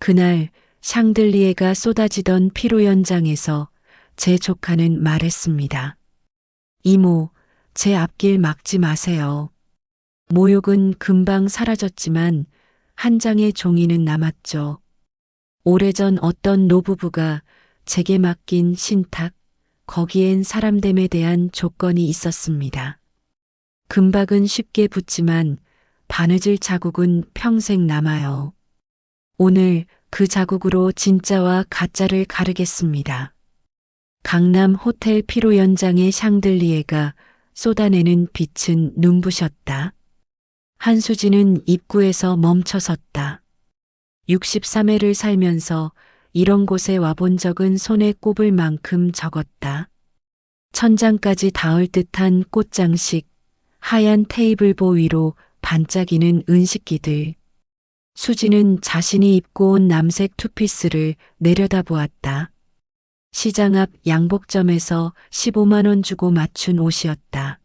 그날 샹들리에가 쏟아지던 피로 연장에서 제 조카는 말했습니다. 이모, 제 앞길 막지 마세요. 모욕은 금방 사라졌지만 한 장의 종이는 남았죠. 오래전 어떤 노부부가 제게 맡긴 신탁, 거기엔 사람됨에 대한 조건이 있었습니다. 금박은 쉽게 붙지만 바느질 자국은 평생 남아요. 오늘 그 자국으로 진짜와 가짜를 가르겠습니다. 강남 호텔 피로 연장의 샹들리에가 쏟아내는 빛은 눈부셨다. 한수진은 입구에서 멈춰섰다. 63회를 살면서 이런 곳에 와본 적은 손에 꼽을 만큼 적었다. 천장까지 닿을 듯한 꽃장식, 하얀 테이블보 위로 반짝이는 은식기들. 수지는 자신이 입고 온 남색 투피스를 내려다보았다. 시장 앞 양복점에서 15만 원 주고 맞춘 옷이었다.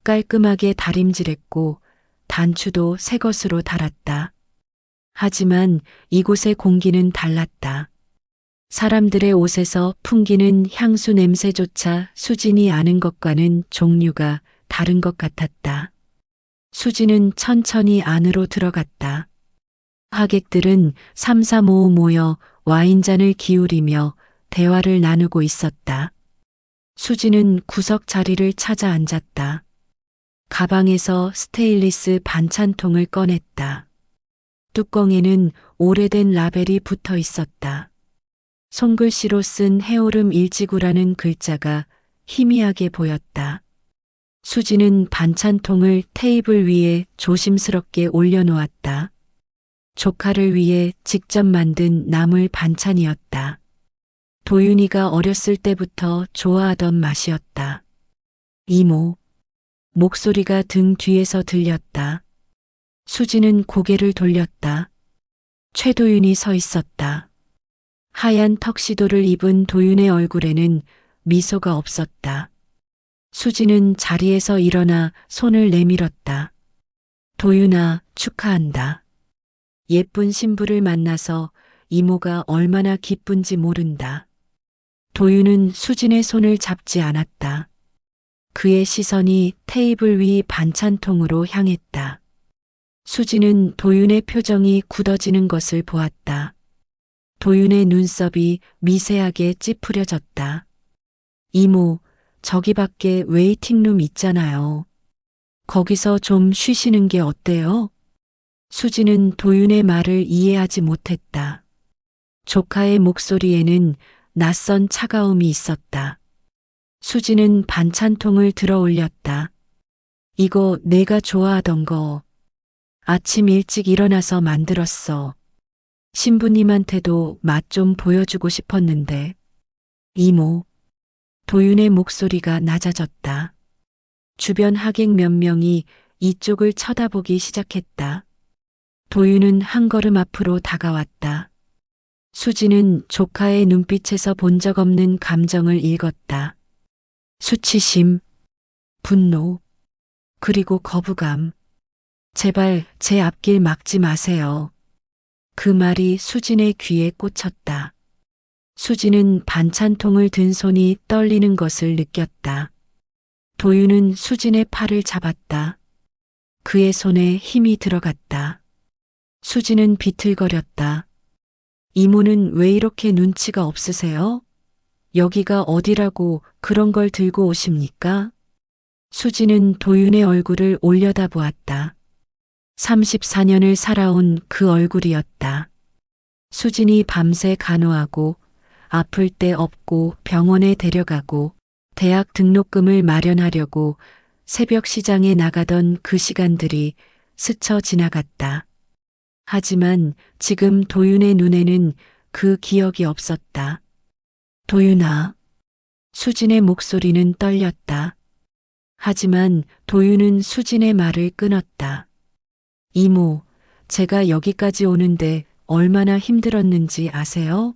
깔끔하게 다림질했고 단추도 새 것으로 달았다. 하지만 이곳의 공기는 달랐다. 사람들의 옷에서 풍기는 향수 냄새조차 수진이 아는 것과는 종류가 다른 것 같았다. 수진은 천천히 안으로 들어갔다. 하객들은 삼삼오오 모여 와인잔을 기울이며 대화를 나누고 있었다. 수진은 구석 자리를 찾아 앉았다. 가방에서 스테인리스 반찬통을 꺼냈다. 뚜껑에는 오래된 라벨이 붙어 있었다. 손글씨로 쓴 해오름 일지구라는 글자가 희미하게 보였다. 수지는 반찬통을 테이블 위에 조심스럽게 올려놓았다. 조카를 위해 직접 만든 나물 반찬이었다. 도윤이가 어렸을 때부터 좋아하던 맛이었다. 이모. 목소리가 등 뒤에서 들렸다. 수지는 고개를 돌렸다. 최도윤이 서 있었다. 하얀 턱시도를 입은 도윤의 얼굴에는 미소가 없었다. 수지는 자리에서 일어나 손을 내밀었다. 도윤아, 축하한다. 예쁜 신부를 만나서 이모가 얼마나 기쁜지 모른다. 도윤은 수진의 손을 잡지 않았다. 그의 시선이 테이블 위 반찬통으로 향했다. 수지는 도윤의 표정이 굳어지는 것을 보았다. 도윤의 눈썹이 미세하게 찌푸려졌다. 이모, 저기 밖에 웨이팅룸 있잖아요. 거기서 좀 쉬시는 게 어때요? 수지는 도윤의 말을 이해하지 못했다. 조카의 목소리에는 낯선 차가움이 있었다. 수지는 반찬통을 들어 올렸다. 이거 내가 좋아하던 거. 아침 일찍 일어나서 만들었어. 신부님한테도 맛 좀 보여주고 싶었는데. 이모. 도윤의 목소리가 낮아졌다. 주변 하객 몇 명이 이쪽을 쳐다보기 시작했다. 도윤은 한 걸음 앞으로 다가왔다. 수지는 조카의 눈빛에서 본 적 없는 감정을 읽었다. 수치심, 분노, 그리고 거부감. 제발 제 앞길 막지 마세요. 그 말이 수진의 귀에 꽂혔다. 수진은 반찬통을 든 손이 떨리는 것을 느꼈다. 도윤은 수진의 팔을 잡았다. 그의 손에 힘이 들어갔다. 수진은 비틀거렸다. 이모는 왜 이렇게 눈치가 없으세요? 여기가 어디라고 그런 걸 들고 오십니까? 수진은 도윤의 얼굴을 올려다보았다. 34년을 살아온 그 얼굴이었다. 수진이 밤새 간호하고 아플 때 업고 병원에 데려가고 대학 등록금을 마련하려고 새벽 시장에 나가던 그 시간들이 스쳐 지나갔다. 하지만 지금 도윤의 눈에는 그 기억이 없었다. 도윤아. 수진의 목소리는 떨렸다. 하지만 도윤은 수진의 말을 끊었다. 이모, 제가 여기까지 오는데 얼마나 힘들었는지 아세요?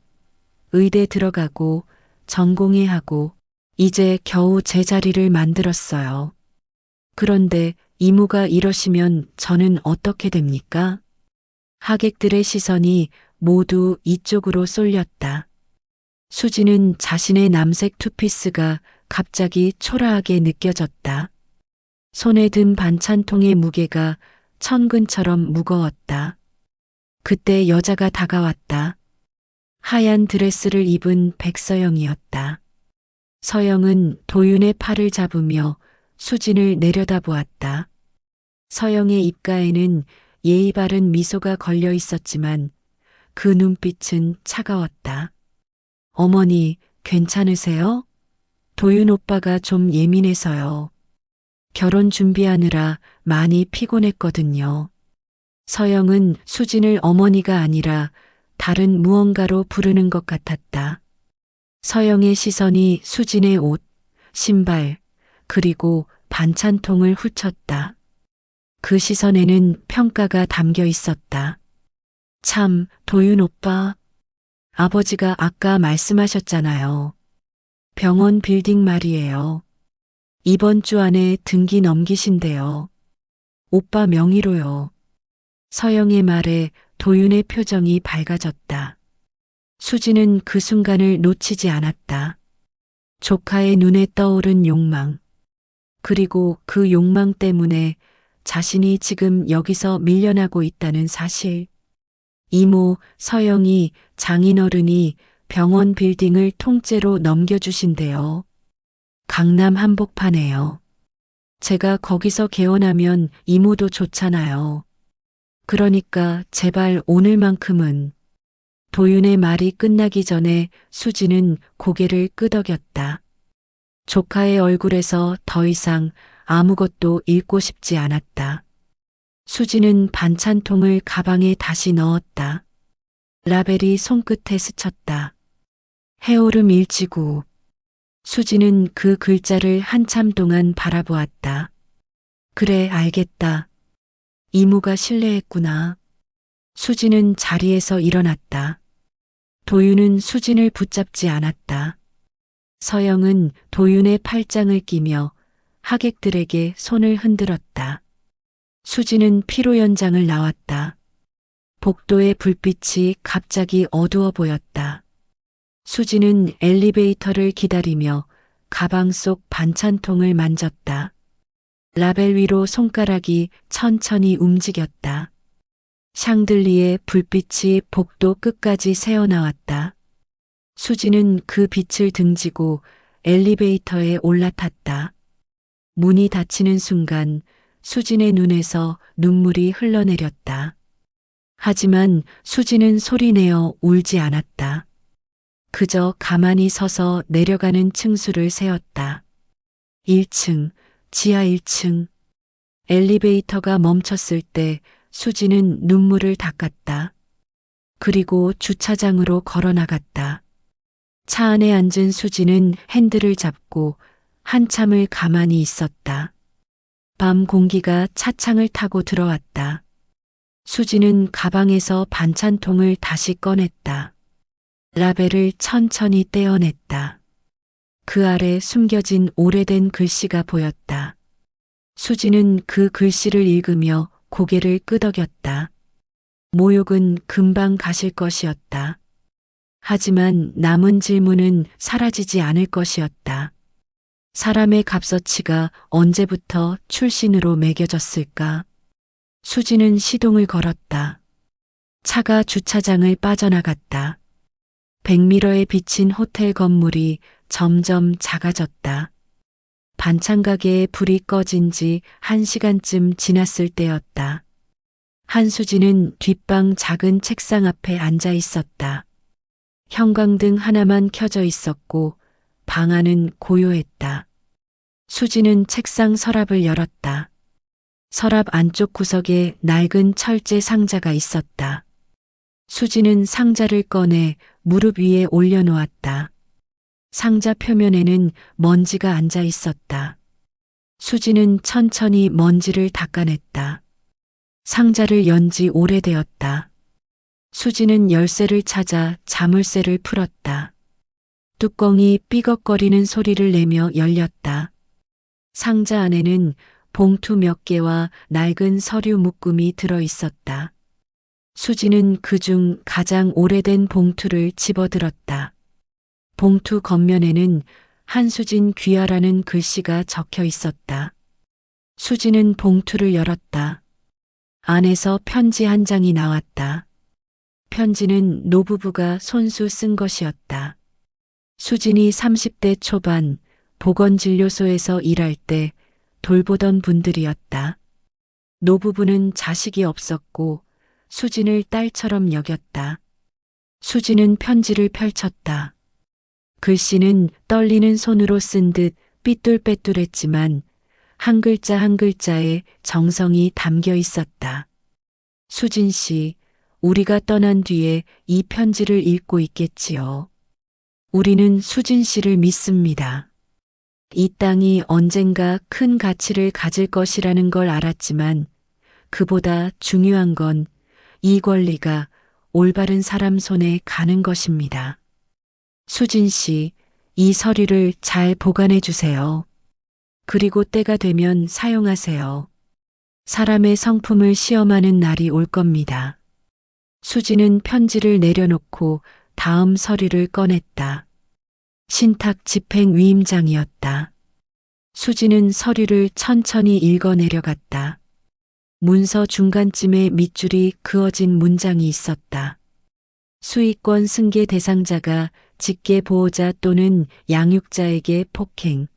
의대 들어가고 전공의 하고 이제 겨우 제자리를 만들었어요. 그런데 이모가 이러시면 저는 어떻게 됩니까? 하객들의 시선이 모두 이쪽으로 쏠렸다. 수지는 자신의 남색 투피스가 갑자기 초라하게 느껴졌다. 손에 든 반찬통의 무게가 천근처럼 무거웠다. 그때 여자가 다가왔다. 하얀 드레스를 입은 백서영이었다. 서영은 도윤의 팔을 잡으며 수진을 내려다보았다. 서영의 입가에는 예의 바른 미소가 걸려 있었지만 그 눈빛은 차가웠다. 어머니, 괜찮으세요? 도윤 오빠가 좀 예민해서요. 결혼 준비하느라 많이 피곤했거든요. 서영은 수진을 어머니가 아니라 다른 무언가로 부르는 것 같았다. 서영의 시선이 수진의 옷, 신발, 그리고 반찬통을 훑었다. 그 시선에는 평가가 담겨 있었다. 참, 도윤 오빠. 아버지가 아까 말씀하셨잖아요. 병원 빌딩 말이에요. 이번 주 안에 등기 넘기신대요. 오빠 명의로요. 서영의 말에 도윤의 표정이 밝아졌다. 수지는 그 순간을 놓치지 않았다. 조카의 눈에 떠오른 욕망. 그리고 그 욕망 때문에 자신이 지금 여기서 밀려나고 있다는 사실. 이모, 서영이 장인어른이 병원 빌딩을 통째로 넘겨주신대요. 강남 한복판에요. 제가 거기서 개원하면 이모도 좋잖아요. 그러니까 제발 오늘만큼은. 도윤의 말이 끝나기 전에 수지는 고개를 끄덕였다. 조카의 얼굴에서 더 이상 아무것도 읽고 싶지 않았다. 수지는 반찬통을 가방에 다시 넣었다. 라벨이 손끝에 스쳤다. 해오름 일지구. 수지는 그 글자를 한참 동안 바라보았다. 그래, 알겠다. 이모가 실례했구나. 수지는 자리에서 일어났다. 도윤은 수진을 붙잡지 않았다. 서영은 도윤의 팔짱을 끼며 하객들에게 손을 흔들었다. 수지는 피로 연장을 나왔다. 복도의 불빛이 갑자기 어두워 보였다. 수지는 엘리베이터를 기다리며 가방 속 반찬통을 만졌다. 라벨 위로 손가락이 천천히 움직였다. 샹들리에 불빛이 복도 끝까지 새어나왔다. 수지는 그 빛을 등지고 엘리베이터에 올라탔다. 문이 닫히는 순간 수진의 눈에서 눈물이 흘러내렸다. 하지만 수지는 소리내어 울지 않았다. 그저 가만히 서서 내려가는 층수를 세었다. 1층, 지하 1층. 엘리베이터가 멈췄을 때 수지는 눈물을 닦았다. 그리고 주차장으로 걸어 나갔다. 차 안에 앉은 수지는 핸들을 잡고 한참을 가만히 있었다. 밤 공기가 차창을 타고 들어왔다. 수지는 가방에서 반찬통을 다시 꺼냈다. 라벨을 천천히 떼어냈다. 그 아래 숨겨진 오래된 글씨가 보였다. 수지는 그 글씨를 읽으며 고개를 끄덕였다. 모욕은 금방 가실 것이었다. 하지만 남은 질문은 사라지지 않을 것이었다. 사람의 값어치가 언제부터 출신으로 매겨졌을까? 수지는 시동을 걸었다. 차가 주차장을 빠져나갔다. 백미러에 비친 호텔 건물이 점점 작아졌다. 반찬 가게에 불이 꺼진 지 1시간쯤 지났을 때였다. 한수지는 뒷방 작은 책상 앞에 앉아 있었다. 형광등 하나만 켜져 있었고 방 안은 고요했다. 수지는 책상 서랍을 열었다. 서랍 안쪽 구석에 낡은 철제 상자가 있었다. 수지는 상자를 꺼내 무릎 위에 올려놓았다. 상자 표면에는 먼지가 앉아 있었다. 수지는 천천히 먼지를 닦아냈다. 상자를 연 지 오래되었다. 수지는 열쇠를 찾아 자물쇠를 풀었다. 뚜껑이 삐걱거리는 소리를 내며 열렸다. 상자 안에는 봉투 몇 개와 낡은 서류 묶음이 들어 있었다. 수지는 그중 가장 오래된 봉투를 집어들었다. 봉투 겉면에는 한수진 귀하라는 글씨가 적혀 있었다. 수지는 봉투를 열었다. 안에서 편지 한 장이 나왔다. 편지는 노부부가 손수 쓴 것이었다. 수진이 30대 초반 보건진료소에서 일할 때 돌보던 분들이었다. 노부부는 자식이 없었고 수진을 딸처럼 여겼다. 수진은 편지를 펼쳤다. 글씨는 떨리는 손으로 쓴 듯 삐뚤빼뚤했지만 한 글자 한 글자에 정성이 담겨 있었다. 수진 씨, 우리가 떠난 뒤에 이 편지를 읽고 있겠지요. 우리는 수진 씨를 믿습니다. 이 땅이 언젠가 큰 가치를 가질 것이라는 걸 알았지만 그보다 중요한 건 이 권리가 올바른 사람 손에 가는 것입니다. 수진 씨, 이 서류를 잘 보관해 주세요. 그리고 때가 되면 사용하세요. 사람의 성품을 시험하는 날이 올 겁니다. 수지는 편지를 내려놓고 다음 서류를 꺼냈다. 신탁 집행 위임장이었다. 수지는 서류를 천천히 읽어 내려갔다. 문서 중간쯤에 밑줄이 그어진 문장이 있었다. 수익권 승계 대상자가 직계 보호자 또는 양육자에게 폭행,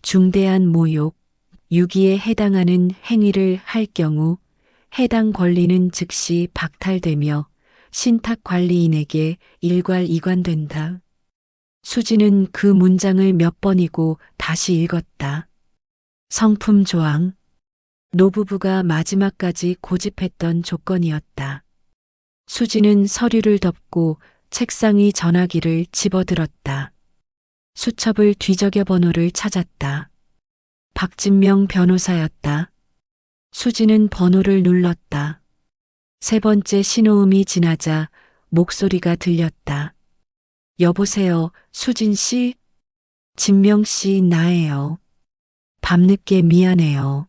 중대한 모욕, 유기에 해당하는 행위를 할 경우 해당 권리는 즉시 박탈되며 신탁관리인에게 일괄 이관된다. 수지는 그 문장을 몇 번이고 다시 읽었다. 성품 조항. 노부부가 마지막까지 고집했던 조건이었다. 수지는 서류를 덮고 책상 위 전화기를 집어들었다. 수첩을 뒤적여 번호를 찾았다. 박진명 변호사였다. 수지는 번호를 눌렀다. 세 번째 신호음이 지나자 목소리가 들렸다. 여보세요, 수진 씨? 진명 씨, 나예요. 밤늦게 미안해요.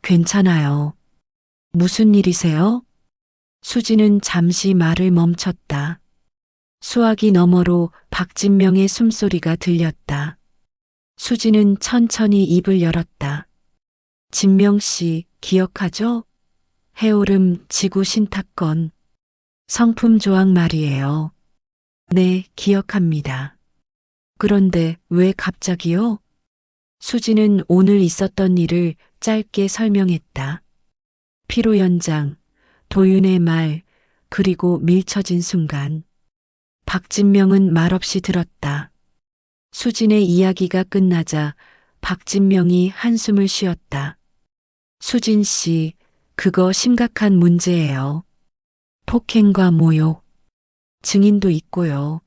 괜찮아요. 무슨 일이세요? 수지는 잠시 말을 멈췄다. 수화기 너머로 박진명의 숨소리가 들렸다. 수지는 천천히 입을 열었다. 진명 씨, 기억하죠? 해오름 지구 신탁권. 성품 조항 말이에요. 네, 기억합니다. 그런데 왜 갑자기요? 수지는 오늘 있었던 일을 짧게 설명했다. 피로 연장, 도윤의 말, 그리고 밀쳐진 순간. 박진명은 말없이 들었다. 수진의 이야기가 끝나자 박진명이 한숨을 쉬었다. 수진 씨, 그거 심각한 문제예요. 폭행과 모욕. 증인도 있고요.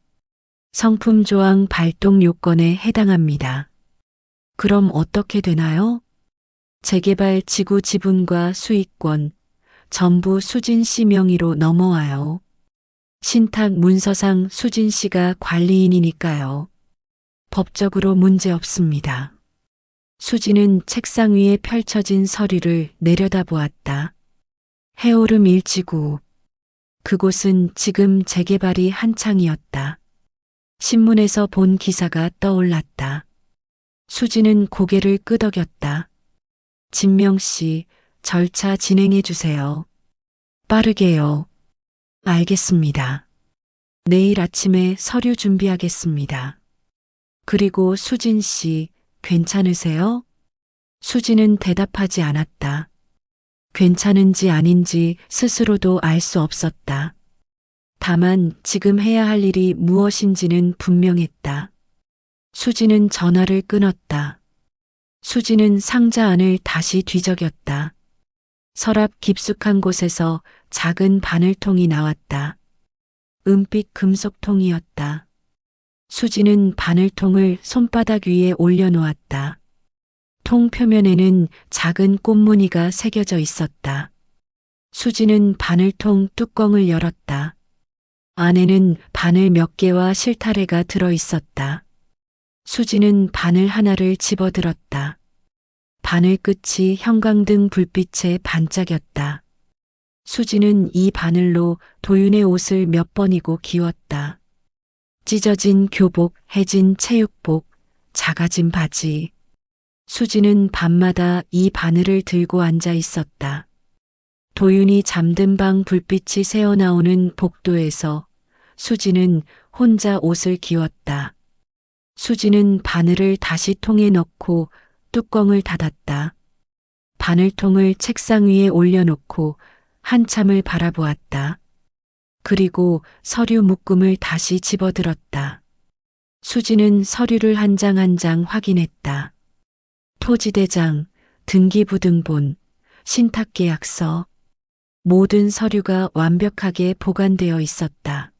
성품 조항 발동 요건에 해당합니다. 그럼 어떻게 되나요? 재개발 지구 지분과 수익권, 전부 수진 씨 명의로 넘어와요. 신탁 문서상 수진 씨가 관리인이니까요. 법적으로 문제 없습니다. 수지는 책상 위에 펼쳐진 서류를 내려다보았다. 해오름 일지구. 그곳은 지금 재개발이 한창이었다. 신문에서 본 기사가 떠올랐다. 수지는 고개를 끄덕였다. 진명 씨, 절차 진행해 주세요. 빠르게요. 알겠습니다. 내일 아침에 서류 준비하겠습니다. 그리고 수진 씨, 괜찮으세요? 수지는 대답하지 않았다. 괜찮은지 아닌지 스스로도 알 수 없었다. 다만 지금 해야 할 일이 무엇인지는 분명했다. 수지는 전화를 끊었다. 수지는 상자 안을 다시 뒤적였다. 서랍 깊숙한 곳에서 작은 바늘통이 나왔다. 은빛 금속통이었다. 수지는 바늘통을 손바닥 위에 올려놓았다. 통 표면에는 작은 꽃무늬가 새겨져 있었다. 수지는 바늘통 뚜껑을 열었다. 안에는 바늘 몇 개와 실타래가 들어 있었다. 수지는 바늘 하나를 집어들었다. 바늘 끝이 형광등 불빛에 반짝였다. 수지는 이 바늘로 도윤의 옷을 몇 번이고 기웠다. 찢어진 교복, 해진 체육복, 작아진 바지. 수지는 밤마다 이 바늘을 들고 앉아 있었다. 도윤이 잠든 방 불빛이 새어나오는 복도에서 수지는 혼자 옷을 기웠다. 수지는 바늘을 다시 통에 넣고 뚜껑을 닫았다. 바늘통을 책상 위에 올려놓고 한참을 바라보았다. 그리고 서류 묶음을 다시 집어들었다. 수지는 서류를 한 장 한 장 확인했다. 토지대장, 등기부등본, 신탁계약서. 모든 서류가 완벽하게 보관되어 있었다.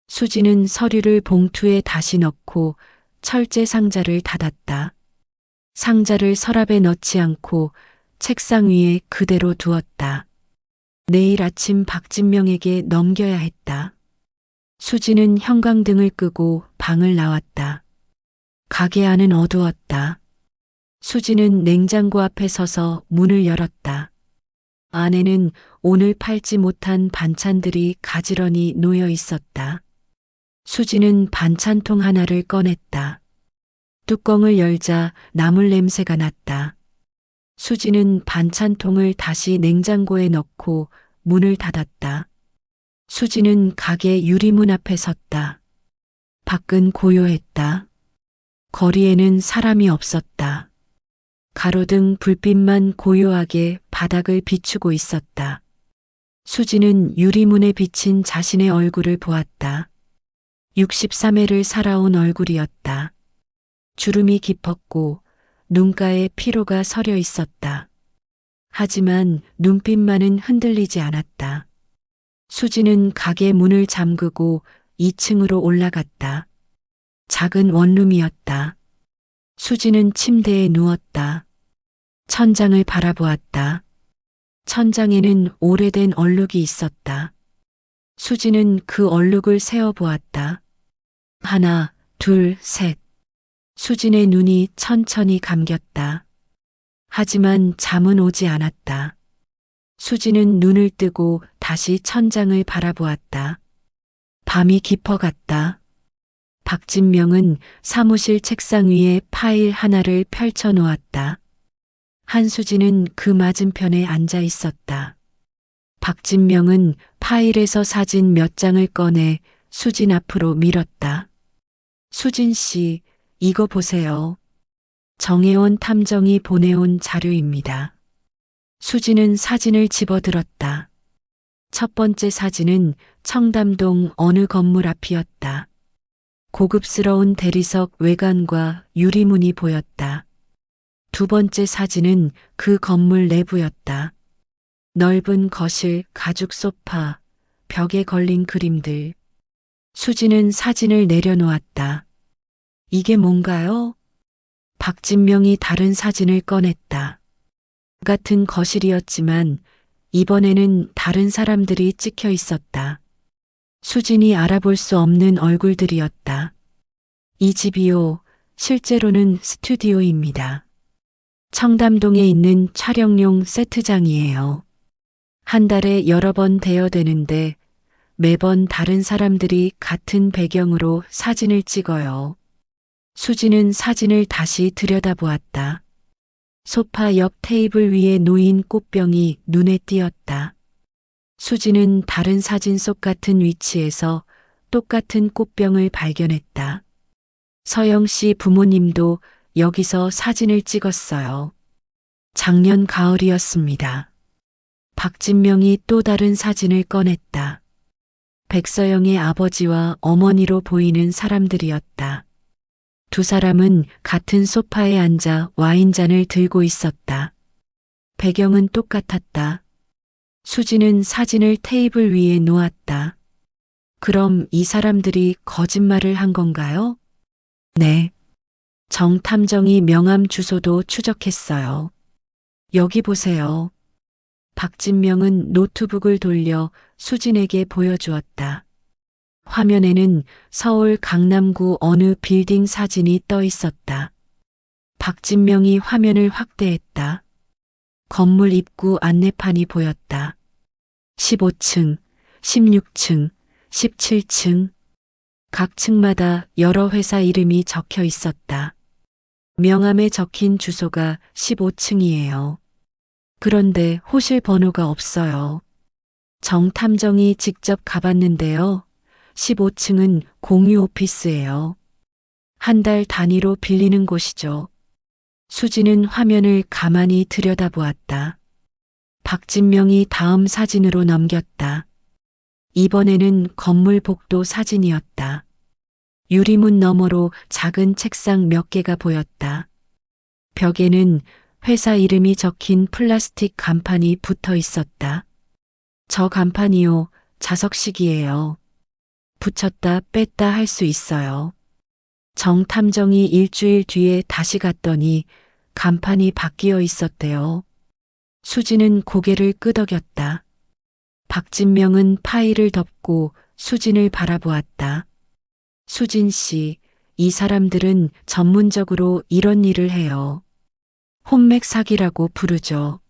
수지는 서류를 봉투에 다시 넣고 철제 상자를 닫았다. 상자를 서랍에 넣지 않고 책상 위에 그대로 두었다. 내일 아침 박진명에게 넘겨야 했다. 수지는 형광등을 끄고 방을 나왔다. 가게 안은 어두웠다. 수지는 냉장고 앞에 서서 문을 열었다. 안에는 오늘 팔지 못한 반찬들이 가지런히 놓여 있었다. 수지는 반찬통 하나를 꺼냈다. 뚜껑을 열자 나물 냄새가 났다. 수지는 반찬통을 다시 냉장고에 넣고 문을 닫았다. 수지는 가게 유리문 앞에 섰다. 밖은 고요했다. 거리에는 사람이 없었다. 가로등 불빛만 고요하게 바닥을 비추고 있었다. 수지는 유리문에 비친 자신의 얼굴을 보았다. 63회를 살아온 얼굴이었다. 주름이 깊었고 눈가에 피로가 서려 있었다. 하지만 눈빛만은 흔들리지 않았다. 수지는 가게 문을 잠그고 2층으로 올라갔다. 작은 원룸이었다. 수지는 침대에 누웠다. 천장을 바라보았다. 천장에는 오래된 얼룩이 있었다. 수지는 그 얼룩을 세어보았다. 하나, 둘, 셋. 수진의 눈이 천천히 감겼다. 하지만 잠은 오지 않았다. 수지는 눈을 뜨고 다시 천장을 바라보았다. 밤이 깊어갔다. 박진명은 사무실 책상 위에 파일 하나를 펼쳐 놓았다. 한수진은 그 맞은편에 앉아 있었다. 박진명은 파일에서 사진 몇 장을 꺼내 수진 앞으로 밀었다. 수진 씨, 이거 보세요. 정혜원 탐정이 보내온 자료입니다. 수진은 사진을 집어들었다. 첫 번째 사진은 청담동 어느 건물 앞이었다. 고급스러운 대리석 외관과 유리문이 보였다. 두 번째 사진은 그 건물 내부였다. 넓은 거실, 가죽 소파, 벽에 걸린 그림들. 수지는 사진을 내려놓았다. 이게 뭔가요? 박진명이 다른 사진을 꺼냈다. 같은 거실이었지만 이번에는 다른 사람들이 찍혀 있었다. 수진이 알아볼 수 없는 얼굴들이었다. 이 집이요, 실제로는 스튜디오입니다. 청담동에 있는 촬영용 세트장이에요. 한 달에 여러 번 대여되는데 매번 다른 사람들이 같은 배경으로 사진을 찍어요. 수지는 사진을 다시 들여다보았다. 소파 옆 테이블 위에 놓인 꽃병이 눈에 띄었다. 수지는 다른 사진 속 같은 위치에서 똑같은 꽃병을 발견했다. 서영 씨 부모님도 여기서 사진을 찍었어요. 작년 가을이었습니다. 박진명이 또 다른 사진을 꺼냈다. 백서영의 아버지와 어머니로 보이는 사람들이었다. 두 사람은 같은 소파에 앉아 와인잔을 들고 있었다. 배경은 똑같았다. 수지는 사진을 테이블 위에 놓았다. 그럼 이 사람들이 거짓말을 한 건가요? 네. 정 탐정이 명함 주소도 추적했어요. 여기 보세요. 박진명은 노트북을 돌려 수진에게 보여주었다. 화면에는 서울 강남구 어느 빌딩 사진이 떠 있었다. 박진명이 화면을 확대했다. 건물 입구 안내판이 보였다. 15층, 16층, 17층. 각 층마다 여러 회사 이름이 적혀 있었다. 명함에 적힌 주소가 15층이에요. 그런데 호실 번호가 없어요. 정 탐정이 직접 가봤는데요. 15층은 공유 오피스예요. 한 달 단위로 빌리는 곳이죠. 수지는 화면을 가만히 들여다보았다. 박진명이 다음 사진으로 넘겼다. 이번에는 건물 복도 사진이었다. 유리문 너머로 작은 책상 몇 개가 보였다. 벽에는 회사 이름이 적힌 플라스틱 간판이 붙어 있었다. 저 간판이요, 자석식이에요. 붙였다 뺐다 할 수 있어요. 정 탐정이 일주일 뒤에 다시 갔더니 간판이 바뀌어 있었대요. 수지는 고개를 끄덕였다. 박진명은 파일을 덮고 수진을 바라보았다. 수진 씨, 이 사람들은 전문적으로 이런 일을 해요. 혼맥 사기라고 부르죠.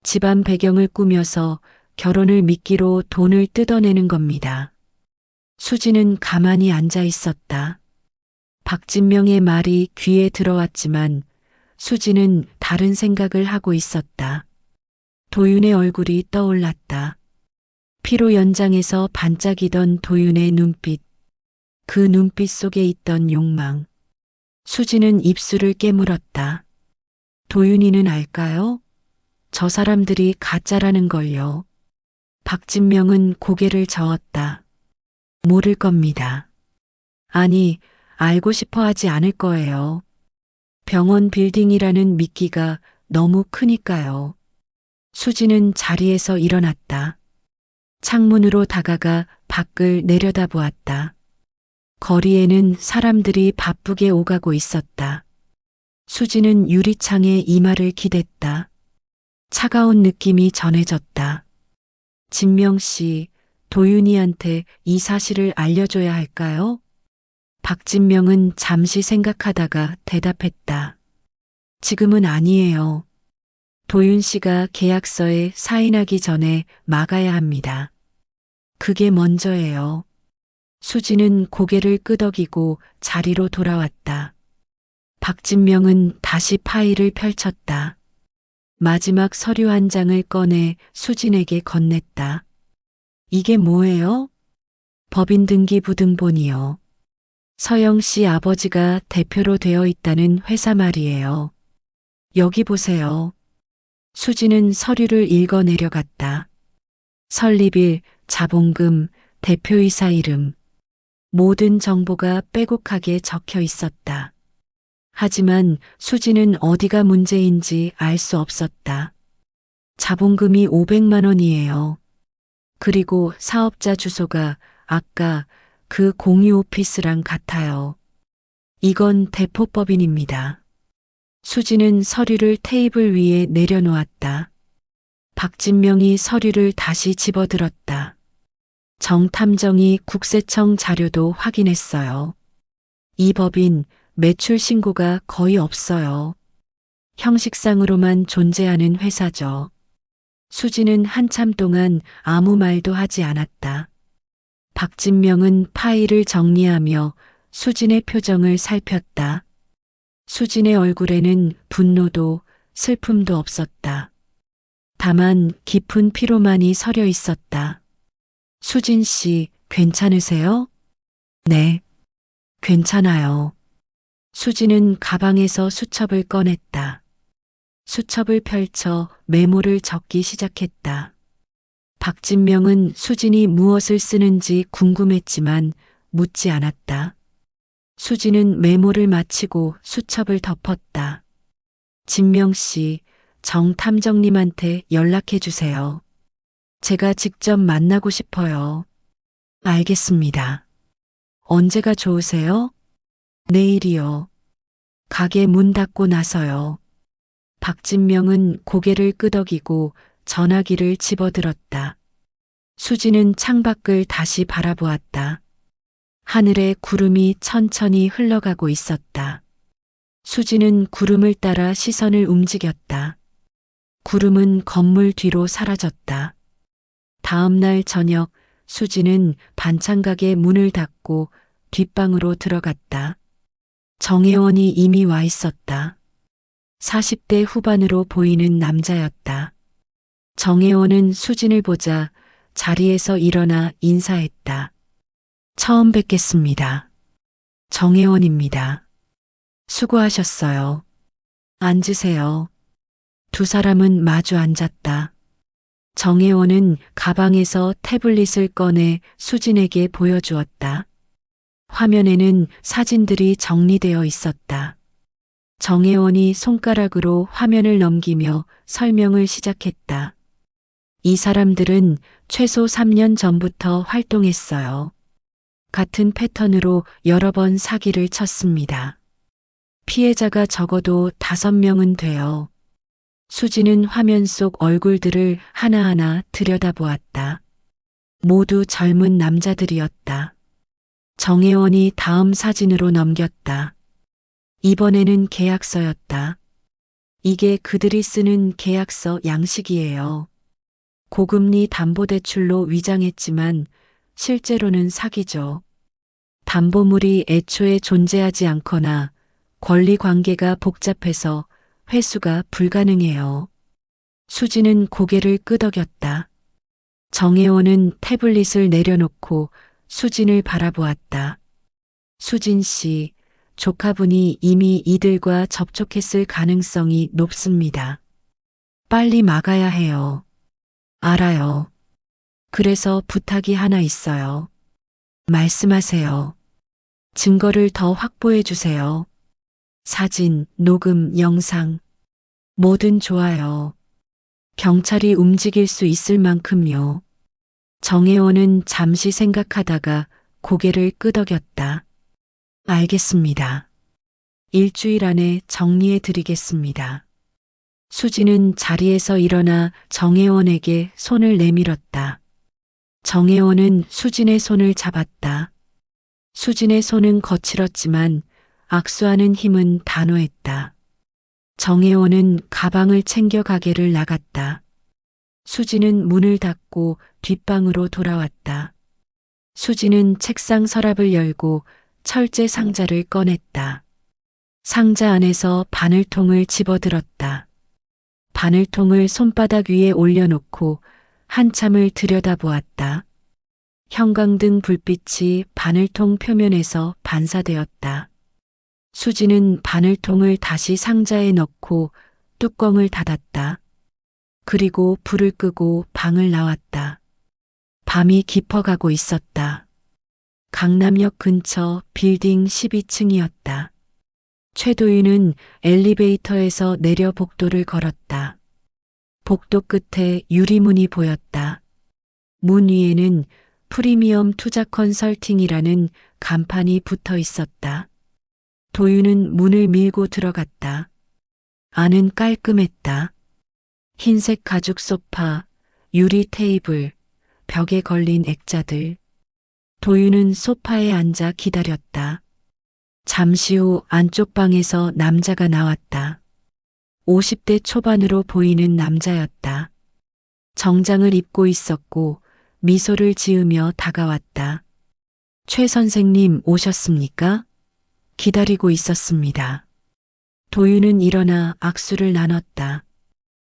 집안 배경을 꾸며서 결혼을 미끼로 돈을 뜯어내는 겁니다. 수지는 가만히 앉아 있었다. 박진명의 말이 귀에 들어왔지만 수지는 다른 생각을 하고 있었다. 도윤의 얼굴이 떠올랐다. 피로 연장에서 반짝이던 도윤의 눈빛. 그 눈빛 속에 있던 욕망. 수지는 입술을 깨물었다. 도윤이는 알까요? 저 사람들이 가짜라는 걸요. 박진명은 고개를 저었다. 모를 겁니다. 아니, 알고 싶어 하지 않을 거예요. 병원 빌딩이라는 미끼가 너무 크니까요. 수지는 자리에서 일어났다. 창문으로 다가가 밖을 내려다보았다. 거리에는 사람들이 바쁘게 오가고 있었다. 수지는 유리창에 이마를 기댔다. 차가운 느낌이 전해졌다. 진명 씨, 도윤이한테 이 사실을 알려줘야 할까요? 박진명은 잠시 생각하다가 대답했다. 지금은 아니에요. 도윤 씨가 계약서에 사인하기 전에 막아야 합니다. 그게 먼저예요. 수지는 고개를 끄덕이고 자리로 돌아왔다. 박진명은 다시 파일을 펼쳤다. 마지막 서류 한 장을 꺼내 수진에게 건넸다. 이게 뭐예요? 법인 등기 부등본이요. 서영 씨 아버지가 대표로 되어 있다는 회사 말이에요. 여기 보세요. 수지는 서류를 읽어 내려갔다. 설립일, 자본금, 대표이사 이름. 모든 정보가 빼곡하게 적혀 있었다. 하지만 수지는 어디가 문제인지 알 수 없었다. 자본금이 500만 원이에요. 그리고 사업자 주소가 아까 그 공유 오피스랑 같아요. 이건 대포법인입니다. 수지는 서류를 테이블 위에 내려놓았다. 박진명이 서류를 다시 집어들었다. 정 탐정이 국세청 자료도 확인했어요. 이 법인 매출 신고가 거의 없어요. 형식상으로만 존재하는 회사죠. 수지는 한참 동안 아무 말도 하지 않았다. 박진명은 파일을 정리하며 수진의 표정을 살폈다. 수진의 얼굴에는 분노도 슬픔도 없었다. 다만 깊은 피로만이 서려 있었다. 수진 씨, 괜찮으세요? 네, 괜찮아요. 수지는 가방에서 수첩을 꺼냈다. 수첩을 펼쳐 메모를 적기 시작했다. 박진명은 수진이 무엇을 쓰는지 궁금했지만 묻지 않았다. 수지는 메모를 마치고 수첩을 덮었다. 진명 씨, 정 탐정님한테 연락해 주세요. 제가 직접 만나고 싶어요. 알겠습니다. 언제가 좋으세요? 내일이요. 가게 문 닫고 나서요. 박진명은 고개를 끄덕이고 전화기를 집어들었다. 수지는 창밖을 다시 바라보았다. 하늘에 구름이 천천히 흘러가고 있었다. 수지는 구름을 따라 시선을 움직였다. 구름은 건물 뒤로 사라졌다. 다음 날 저녁 수지는 반찬 가게 문을 닫고 뒷방으로 들어갔다. 정혜원이 이미 와 있었다. 40대 후반으로 보이는 남자였다. 정혜원은 수진을 보자 자리에서 일어나 인사했다. 처음 뵙겠습니다. 정혜원입니다. 수고하셨어요. 앉으세요. 두 사람은 마주 앉았다. 정혜원은 가방에서 태블릿을 꺼내 수진에게 보여주었다. 화면에는 사진들이 정리되어 있었다. 정혜원이 손가락으로 화면을 넘기며 설명을 시작했다. 이 사람들은 최소 3년 전부터 활동했어요. 같은 패턴으로 여러 번 사기를 쳤습니다. 피해자가 적어도 5명은 돼요. 수지는 화면 속 얼굴들을 하나하나 들여다보았다. 모두 젊은 남자들이었다. 정혜원이 다음 사진으로 넘겼다. 이번에는 계약서였다. 이게 그들이 쓰는 계약서 양식이에요. 고금리 담보대출로 위장했지만 실제로는 사기죠. 담보물이 애초에 존재하지 않거나 권리 관계가 복잡해서 회수가 불가능해요. 수지는 고개를 끄덕였다. 정혜원은 태블릿을 내려놓고 수진을 바라보았다. 수진 씨, 조카분이 이미 이들과 접촉했을 가능성이 높습니다. 빨리 막아야 해요. 알아요. 그래서 부탁이 하나 있어요. 말씀하세요. 증거를 더 확보해 주세요. 사진, 녹음, 영상. 뭐든 좋아요. 경찰이 움직일 수 있을 만큼요. 정혜원은 잠시 생각하다가 고개를 끄덕였다. 알겠습니다. 일주일 안에 정리해 드리겠습니다. 수지는 자리에서 일어나 정혜원에게 손을 내밀었다. 정혜원은 수진의 손을 잡았다. 수진의 손은 거칠었지만 악수하는 힘은 단호했다. 정혜원은 가방을 챙겨 가게를 나갔다. 수지는 문을 닫고 뒷방으로 돌아왔다. 수지는 책상 서랍을 열고 철제 상자를 꺼냈다. 상자 안에서 바늘통을 집어들었다. 바늘통을 손바닥 위에 올려놓고 한참을 들여다보았다. 형광등 불빛이 바늘통 표면에서 반사되었다. 수지는 바늘통을 다시 상자에 넣고 뚜껑을 닫았다. 그리고 불을 끄고 방을 나왔다. 밤이 깊어가고 있었다. 강남역 근처 빌딩 12층이었다. 최도윤은 엘리베이터에서 내려 복도를 걸었다. 복도 끝에 유리문이 보였다. 문 위에는 프리미엄 투자 컨설팅이라는 간판이 붙어 있었다. 도윤은 문을 밀고 들어갔다. 안은 깔끔했다. 흰색 가죽 소파, 유리 테이블, 벽에 걸린 액자들. 도윤은 소파에 앉아 기다렸다. 잠시 후 안쪽 방에서 남자가 나왔다. 50대 초반으로 보이는 남자였다. 정장을 입고 있었고 미소를 지으며 다가왔다. 최 선생님 오셨습니까? 기다리고 있었습니다. 도윤은 일어나 악수를 나눴다.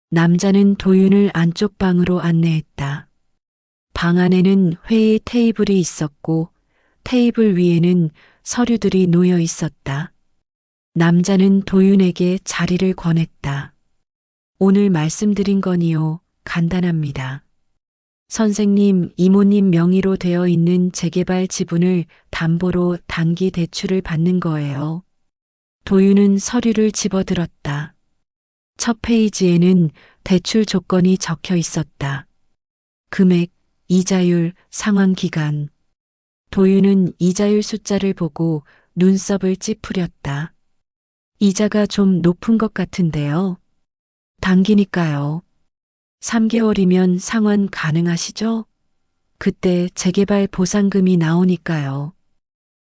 남자는 도윤을 안쪽 방으로 안내했다. 방 안에는 회의 테이블이 있었고 테이블 위에는 서류들이 놓여 있었다. 남자는 도윤에게 자리를 권했다. 오늘 말씀드린 건이요. 간단합니다. 선생님, 이모님 명의로 되어 있는 재개발 지분을 담보로 단기 대출을 받는 거예요. 도윤은 서류를 집어들었다. 첫 페이지에는 대출 조건이 적혀 있었다. 금액, 이자율, 상환 기간. 도윤은 이자율 숫자를 보고 눈썹을 찌푸렸다. 이자가 좀 높은 것 같은데요. 단기니까요. 3개월이면 상환 가능하시죠? 그때 재개발 보상금이 나오니까요.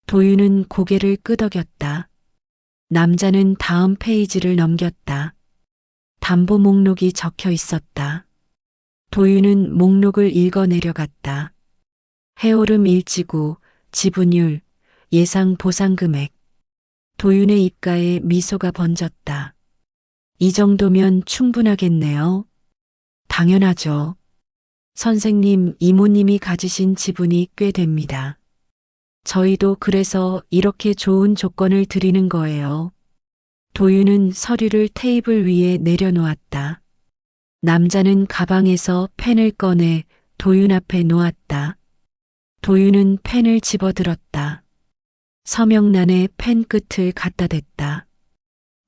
도윤은 고개를 끄덕였다. 남자는 다음 페이지를 넘겼다. 담보 목록이 적혀 있었다. 도윤은 목록을 읽어 내려갔다. 해오름 일지구, 지분율, 예상 보상 금액. 도윤의 입가에 미소가 번졌다. 이 정도면 충분하겠네요. 당연하죠. 선생님, 이모님이 가지신 지분이 꽤 됩니다. 저희도 그래서 이렇게 좋은 조건을 드리는 거예요. 도윤은 서류를 테이블 위에 내려놓았다. 남자는 가방에서 펜을 꺼내 도윤 앞에 놓았다. 도윤은 펜을 집어들었다. 서명란에 펜 끝을 갖다 댔다.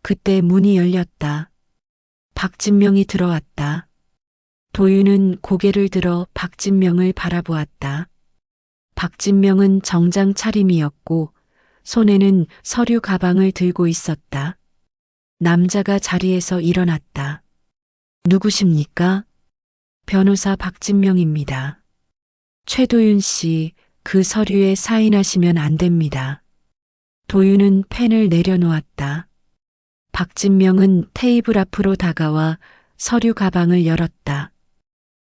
그때 문이 열렸다. 박진명이 들어왔다. 도윤은 고개를 들어 박진명을 바라보았다. 박진명은 정장 차림이었고 손에는 서류 가방을 들고 있었다. 남자가 자리에서 일어났다. 누구십니까? 변호사 박진명입니다. 최도윤 씨, 그 서류에 사인하시면 안 됩니다. 도윤은 펜을 내려놓았다. 박진명은 테이블 앞으로 다가와 서류 가방을 열었다.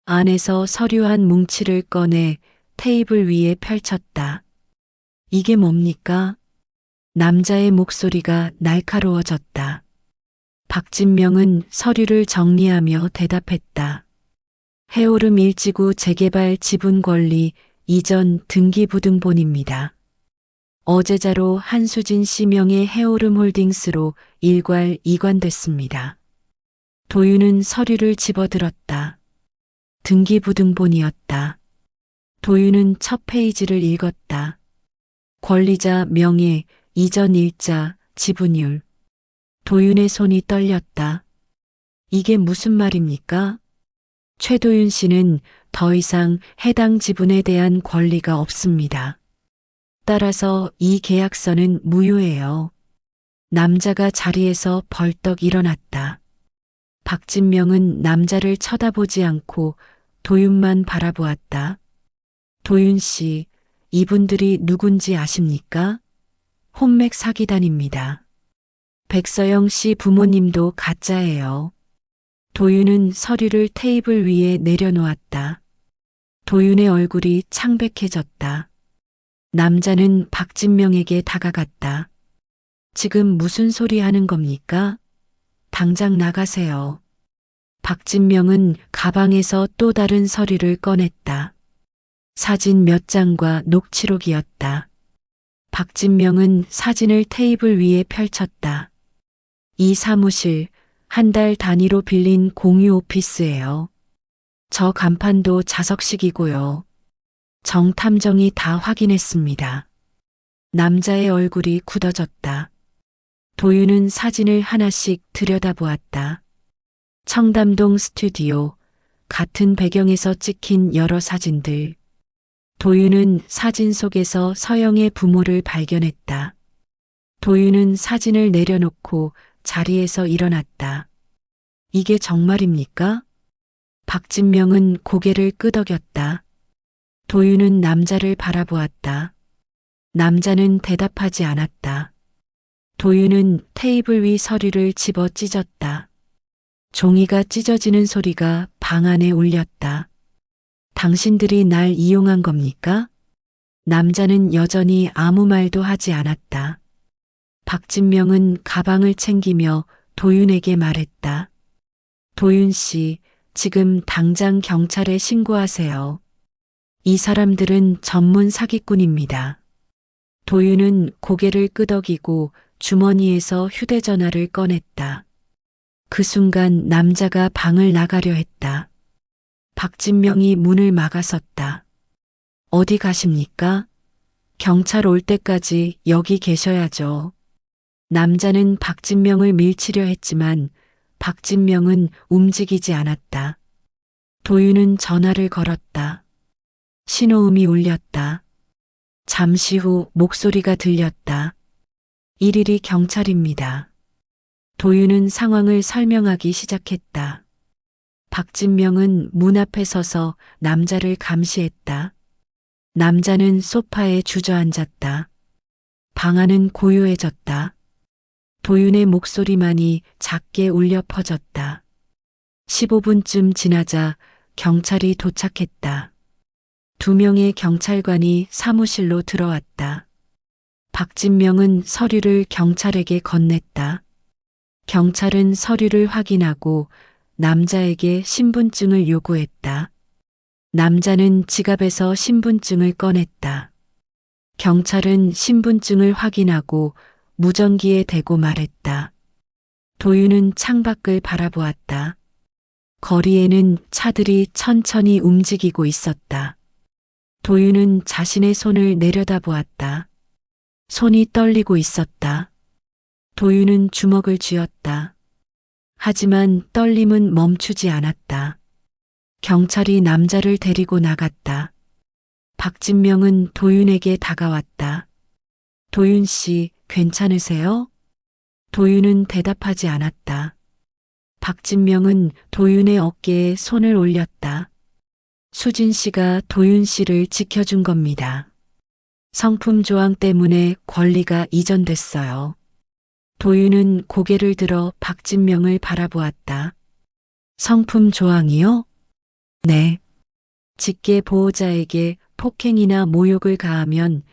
안에서 서류 한 뭉치를 꺼내 테이블 위에 펼쳤다. 이게 뭡니까? 남자의 목소리가 날카로워졌다. 박진명은 서류를 정리하며 대답했다. 해오름 일지구 재개발 지분 권리 이전 등기부등본입니다. 어제자로 한수진 씨 명의 해오름 홀딩스로 일괄 이관됐습니다. 도윤은 서류를 집어들었다. 등기부등본이었다. 도윤은 첫 페이지를 읽었다. 권리자 명예, 이전 일자, 지분율. 도윤의 손이 떨렸다. 이게 무슨 말입니까? 최도윤 씨는 더 이상 해당 지분에 대한 권리가 없습니다. 따라서 이 계약서는 무효예요. 남자가 자리에서 벌떡 일어났다. 박진명은 남자를 쳐다보지 않고 도윤만 바라보았다. 도윤 씨, 이분들이 누군지 아십니까? 혼맥 사기단입니다. 백서영 씨 부모님도 가짜예요. 도윤은 서류를 테이블 위에 내려놓았다. 도윤의 얼굴이 창백해졌다. 남자는 박진명에게 다가갔다. 지금 무슨 소리 하는 겁니까? 당장 나가세요. 박진명은 가방에서 또 다른 서류를 꺼냈다. 사진 몇 장과 녹취록이었다. 박진명은 사진을 테이블 위에 펼쳤다. 이 사무실, 한 달 단위로 빌린 공유 오피스예요. 저 간판도 자석식이고요. 정탐정이 다 확인했습니다. 남자의 얼굴이 굳어졌다. 도윤은 사진을 하나씩 들여다보았다. 청담동 스튜디오, 같은 배경에서 찍힌 여러 사진들. 도윤은 사진 속에서 서영의 부모를 발견했다. 도윤은 사진을 내려놓고 자리에서 일어났다. 이게 정말입니까? 박진명은 고개를 끄덕였다. 도윤은 남자를 바라보았다. 남자는 대답하지 않았다. 도윤은 테이블 위 서류를 집어 찢었다. 종이가 찢어지는 소리가 방 안에 울렸다. 당신들이 날 이용한 겁니까? 남자는 여전히 아무 말도 하지 않았다. 박진명은 가방을 챙기며 도윤에게 말했다. 도윤 씨, 지금 당장 경찰에 신고하세요. 이 사람들은 전문 사기꾼입니다. 도윤은 고개를 끄덕이고 주머니에서 휴대전화를 꺼냈다. 그 순간 남자가 방을 나가려 했다. 박진명이 문을 막아섰다. 어디 가십니까? 경찰 올 때까지 여기 계셔야죠. 남자는 박진명을 밀치려 했지만 박진명은 움직이지 않았다. 도윤은 전화를 걸었다. 신호음이 울렸다. 잠시 후 목소리가 들렸다. 일일이 경찰입니다. 도윤은 상황을 설명하기 시작했다. 박진명은 문 앞에 서서 남자를 감시했다. 남자는 소파에 주저앉았다. 방 안은 고요해졌다. 도윤의 목소리만이 작게 울려 퍼졌다. 15분쯤 지나자 경찰이 도착했다. 2명의 경찰관이 사무실로 들어왔다. 박진명은 서류를 경찰에게 건넸다. 경찰은 서류를 확인하고 남자에게 신분증을 요구했다. 남자는 지갑에서 신분증을 꺼냈다. 경찰은 신분증을 확인하고 무전기에 대고 말했다. 도윤은 창밖을 바라보았다. 거리에는 차들이 천천히 움직이고 있었다. 도윤은 자신의 손을 내려다보았다. 손이 떨리고 있었다. 도윤은 주먹을 쥐었다. 하지만 떨림은 멈추지 않았다. 경찰이 남자를 데리고 나갔다. 박진명은 도윤에게 다가왔다. 도윤 씨, 괜찮으세요? 도윤은 대답하지 않았다. 박진명은 도윤의 어깨에 손을 올렸다. 수진 씨가 도윤 씨를 지켜준 겁니다. 성품 조항 때문에 권리가 이전됐어요. 도윤은 고개를 들어 박진명을 바라보았다. 성품 조항이요? 네. 직계 보호자에게 폭행이나 모욕을 가하면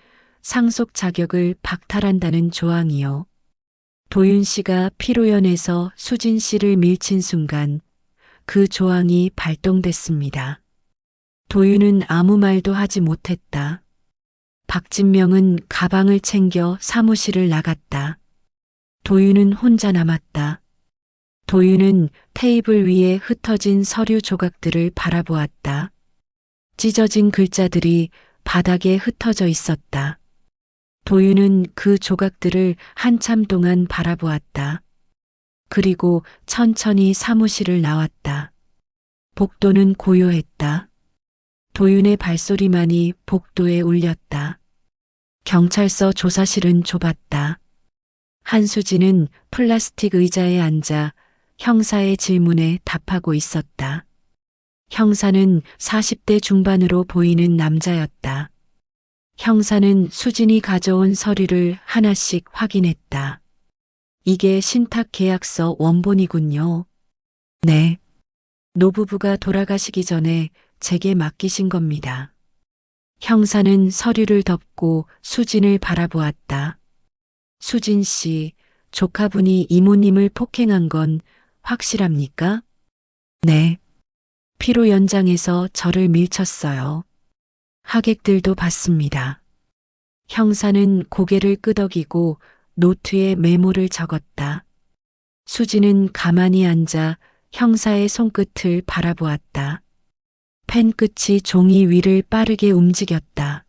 상속 자격을 박탈한다는 조항이요. 도윤 씨가 피로연에서 수진 씨를 밀친 순간 그 조항이 발동됐습니다. 도윤은 아무 말도 하지 못했다. 박진명은 가방을 챙겨 사무실을 나갔다. 도윤은 혼자 남았다. 도윤은 테이블 위에 흩어진 서류 조각들을 바라보았다. 찢어진 글자들이 바닥에 흩어져 있었다. 도윤은 그 조각들을 한참 동안 바라보았다. 그리고 천천히 사무실을 나왔다. 복도는 고요했다. 도윤의 발소리만이 복도에 울렸다. 경찰서 조사실은 좁았다. 한수진은 플라스틱 의자에 앉아 형사의 질문에 답하고 있었다. 형사는 40대 중반으로 보이는 남자였다. 형사는 수진이 가져온 서류를 하나씩 확인했다. 이게 신탁계약서 원본이군요. 네. 노부부가 돌아가시기 전에 제게 맡기신 겁니다. 형사는 서류를 덮고 수진을 바라보았다. 수진 씨, 조카분이 이모님을 폭행한 건 확실합니까? 네. 피로 연장해서 저를 밀쳤어요. 하객들도 봤습니다. 형사는 고개를 끄덕이고 노트에 메모를 적었다. 수진은 가만히 앉아 형사의 손끝을 바라보았다. 펜 끝이 종이 위를 빠르게 움직였다.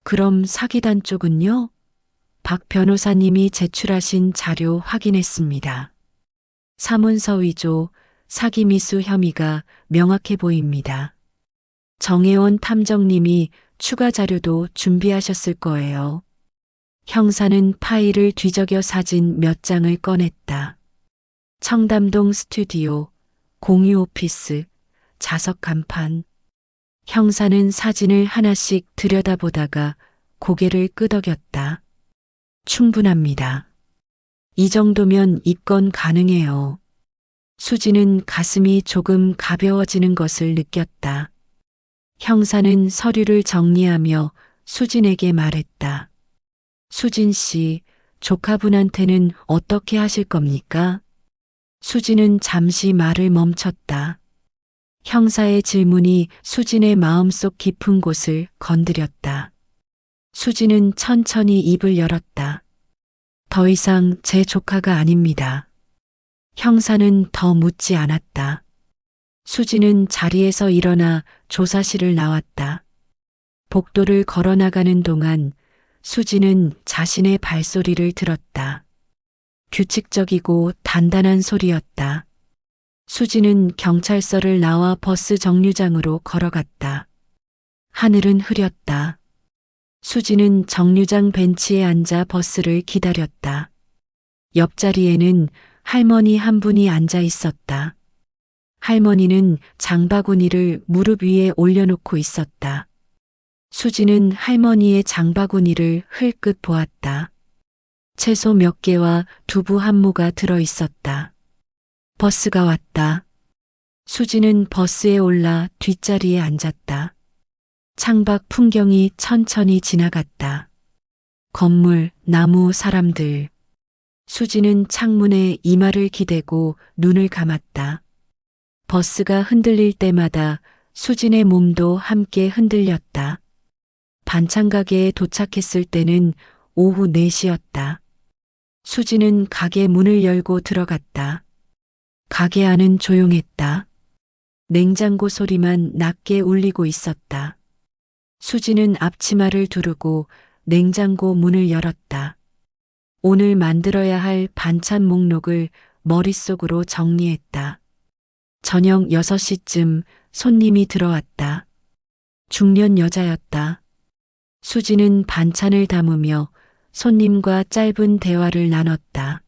그럼 사기단 쪽은요? 박 변호사님이 제출하신 자료 확인했습니다. 사문서 위조, 사기 미수 혐의가 명확해 보입니다. 정혜원 탐정님이 추가 자료도 준비하셨을 거예요. 형사는 파일을 뒤적여 사진 몇 장을 꺼냈다. 청담동 스튜디오, 공유 오피스, 자석 간판. 형사는 사진을 하나씩 들여다보다가 고개를 끄덕였다. 충분합니다. 이 정도면 입건 가능해요. 수지는 가슴이 조금 가벼워지는 것을 느꼈다. 형사는 서류를 정리하며 수진에게 말했다. 수진 씨, 조카분한테는 어떻게 하실 겁니까? 수진은 잠시 말을 멈췄다. 형사의 질문이 수진의 마음속 깊은 곳을 건드렸다. 수진은 천천히 입을 열었다. 더 이상 제 조카가 아닙니다. 형사는 더 묻지 않았다. 수진은 자리에서 일어나 조사실을 나왔다. 복도를 걸어나가는 동안 수진은 자신의 발소리를 들었다. 규칙적이고 단단한 소리였다. 수진은 경찰서를 나와 버스 정류장으로 걸어갔다. 하늘은 흐렸다. 수진은 정류장 벤치에 앉아 버스를 기다렸다. 옆자리에는 할머니 한 분이 앉아 있었다. 할머니는 장바구니를 무릎 위에 올려놓고 있었다. 수진은 할머니의 장바구니를 흘끗 보았다. 채소 몇 개와 두부 한 모가 들어 있었다. 버스가 왔다. 수지는 버스에 올라 뒷자리에 앉았다. 창밖 풍경이 천천히 지나갔다. 건물, 나무, 사람들. 수지는 창문에 이마를 기대고 눈을 감았다. 버스가 흔들릴 때마다 수진의 몸도 함께 흔들렸다. 반찬 가게에 도착했을 때는 오후 4시였다. 수지는 가게 문을 열고 들어갔다. 가게 안은 조용했다. 냉장고 소리만 낮게 울리고 있었다. 수지는 앞치마를 두르고 냉장고 문을 열었다. 오늘 만들어야 할 반찬 목록을 머릿속으로 정리했다. 저녁 6시쯤 손님이 들어왔다. 중년 여자였다. 수지는 반찬을 담으며 손님과 짧은 대화를 나눴다.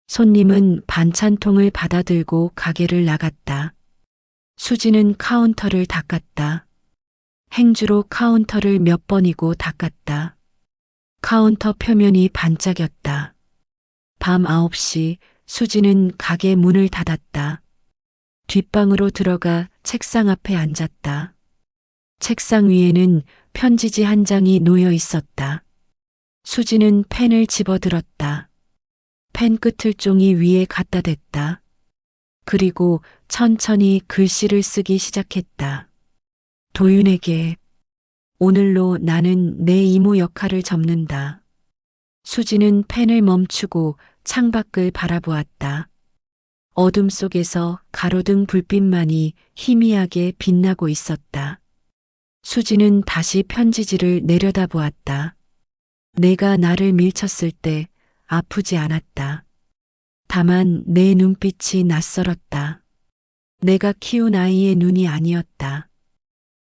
손님은 반찬통을 받아들고 가게를 나갔다. 수지는 카운터를 닦았다. 행주로 카운터를 몇 번이고 닦았다. 카운터 표면이 반짝였다. 밤 9시 수지는 가게 문을 닫았다. 뒷방으로 들어가 책상 앞에 앉았다. 책상 위에는 편지지 한 장이 놓여 있었다. 수지는 펜을 집어들었다. 펜 끝을 종이 위에 갖다 댔다. 그리고 천천히 글씨를 쓰기 시작했다. 도윤에게 오늘로 나는 내 이모 역할을 접는다. 수지는 펜을 멈추고 창밖을 바라보았다. 어둠 속에서 가로등 불빛만이 희미하게 빛나고 있었다. 수지는 다시 편지지를 내려다보았다. 내가 나를 밀쳤을 때 아프지 않았다. 다만 내 눈빛이 낯설었다. 내가 키운 아이의 눈이 아니었다.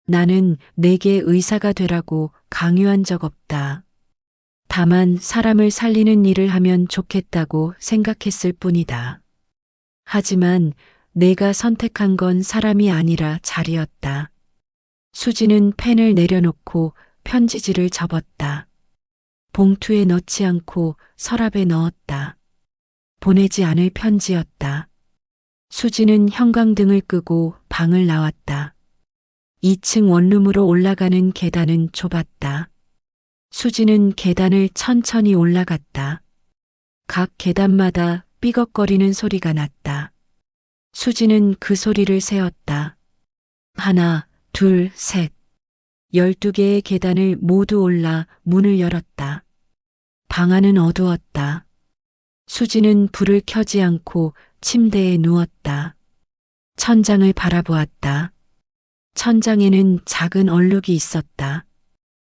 나는 내게 의사가 되라고 강요한 적 없다. 다만 사람을 살리는 일을 하면 좋겠다고 생각했을 뿐이다. 하지만 내가 선택한 건 사람이 아니라 자리였다. 수지는 펜을 내려놓고 편지지를 접었다. 봉투에 넣지 않고 서랍에 넣었다. 보내지 않을 편지였다. 수지는 형광등을 끄고 방을 나왔다. 2층 원룸으로 올라가는 계단은 좁았다. 수지는 계단을 천천히 올라갔다. 각 계단마다 삐걱거리는 소리가 났다. 수지는 그 소리를 세었다. 하나, 둘, 셋. 12개의 계단을 모두 올라 문을 열었다. 방 안은 어두웠다. 수지는 불을 켜지 않고 침대에 누웠다. 천장을 바라보았다. 천장에는 작은 얼룩이 있었다.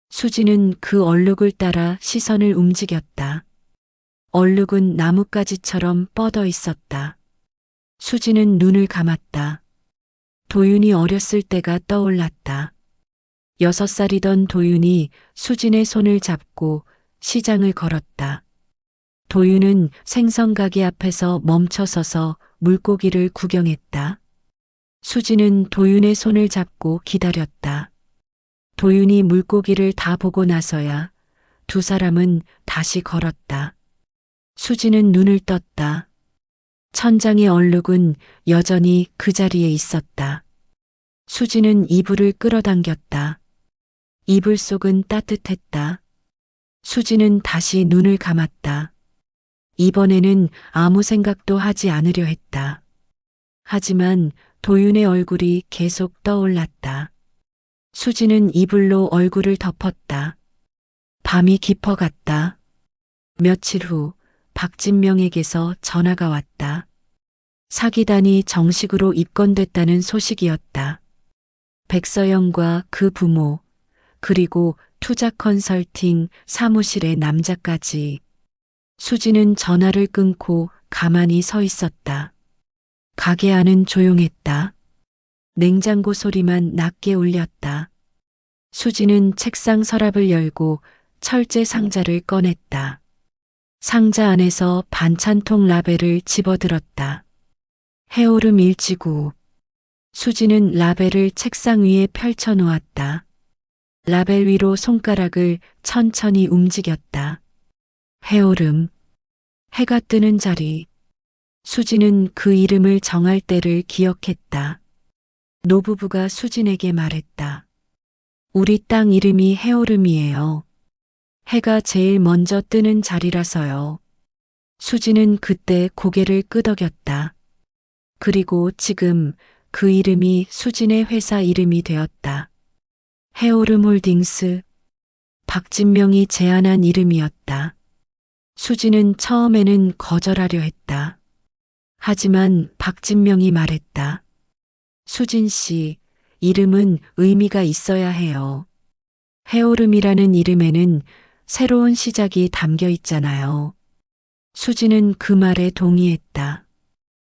수지는 그 얼룩을 따라 시선을 움직였다. 얼룩은 나뭇가지처럼 뻗어 있었다. 수지는 눈을 감았다. 도윤이 어렸을 때가 떠올랐다. 6살이던 도윤이 수진의 손을 잡고 시장을 걸었다. 도윤은 생선가게 앞에서 멈춰서서 물고기를 구경했다. 수지는 도윤의 손을 잡고 기다렸다. 도윤이 물고기를 다 보고 나서야 두 사람은 다시 걸었다. 수지는 눈을 떴다. 천장의 얼룩은 여전히 그 자리에 있었다. 수지는 이불을 끌어당겼다. 이불 속은 따뜻했다. 수지는 다시 눈을 감았다. 이번에는 아무 생각도 하지 않으려 했다. 하지만 도윤의 얼굴이 계속 떠올랐다. 수지는 이불로 얼굴을 덮었다. 밤이 깊어갔다. 며칠 후 박진명에게서 전화가 왔다. 사기단이 정식으로 입건됐다는 소식이었다. 백서영과 그 부모, 그리고 투자 컨설팅 사무실의 남자까지. 수지는 전화를 끊고 가만히 서 있었다. 가게 안은 조용했다. 냉장고 소리만 낮게 울렸다. 수지는 책상 서랍을 열고 철제 상자를 꺼냈다. 상자 안에서 반찬통 라벨을 집어들었다. 해오름 일지구. 수지는 라벨을 책상 위에 펼쳐 놓았다. 라벨 위로 손가락을 천천히 움직였다. 해오름. 해가 뜨는 자리. 수진은 그 이름을 정할 때를 기억했다. 노부부가 수진에게 말했다. 우리 땅 이름이 해오름이에요. 해가 제일 먼저 뜨는 자리라서요. 수진은 그때 고개를 끄덕였다. 그리고 지금 그 이름이 수진의 회사 이름이 되었다. 해오름 홀딩스. 박진명이 제안한 이름이었다. 수진은 처음에는 거절하려 했다. 하지만 박진명이 말했다. 수진 씨, 이름은 의미가 있어야 해요. 해오름이라는 이름에는 새로운 시작이 담겨 있잖아요. 수진은 그 말에 동의했다.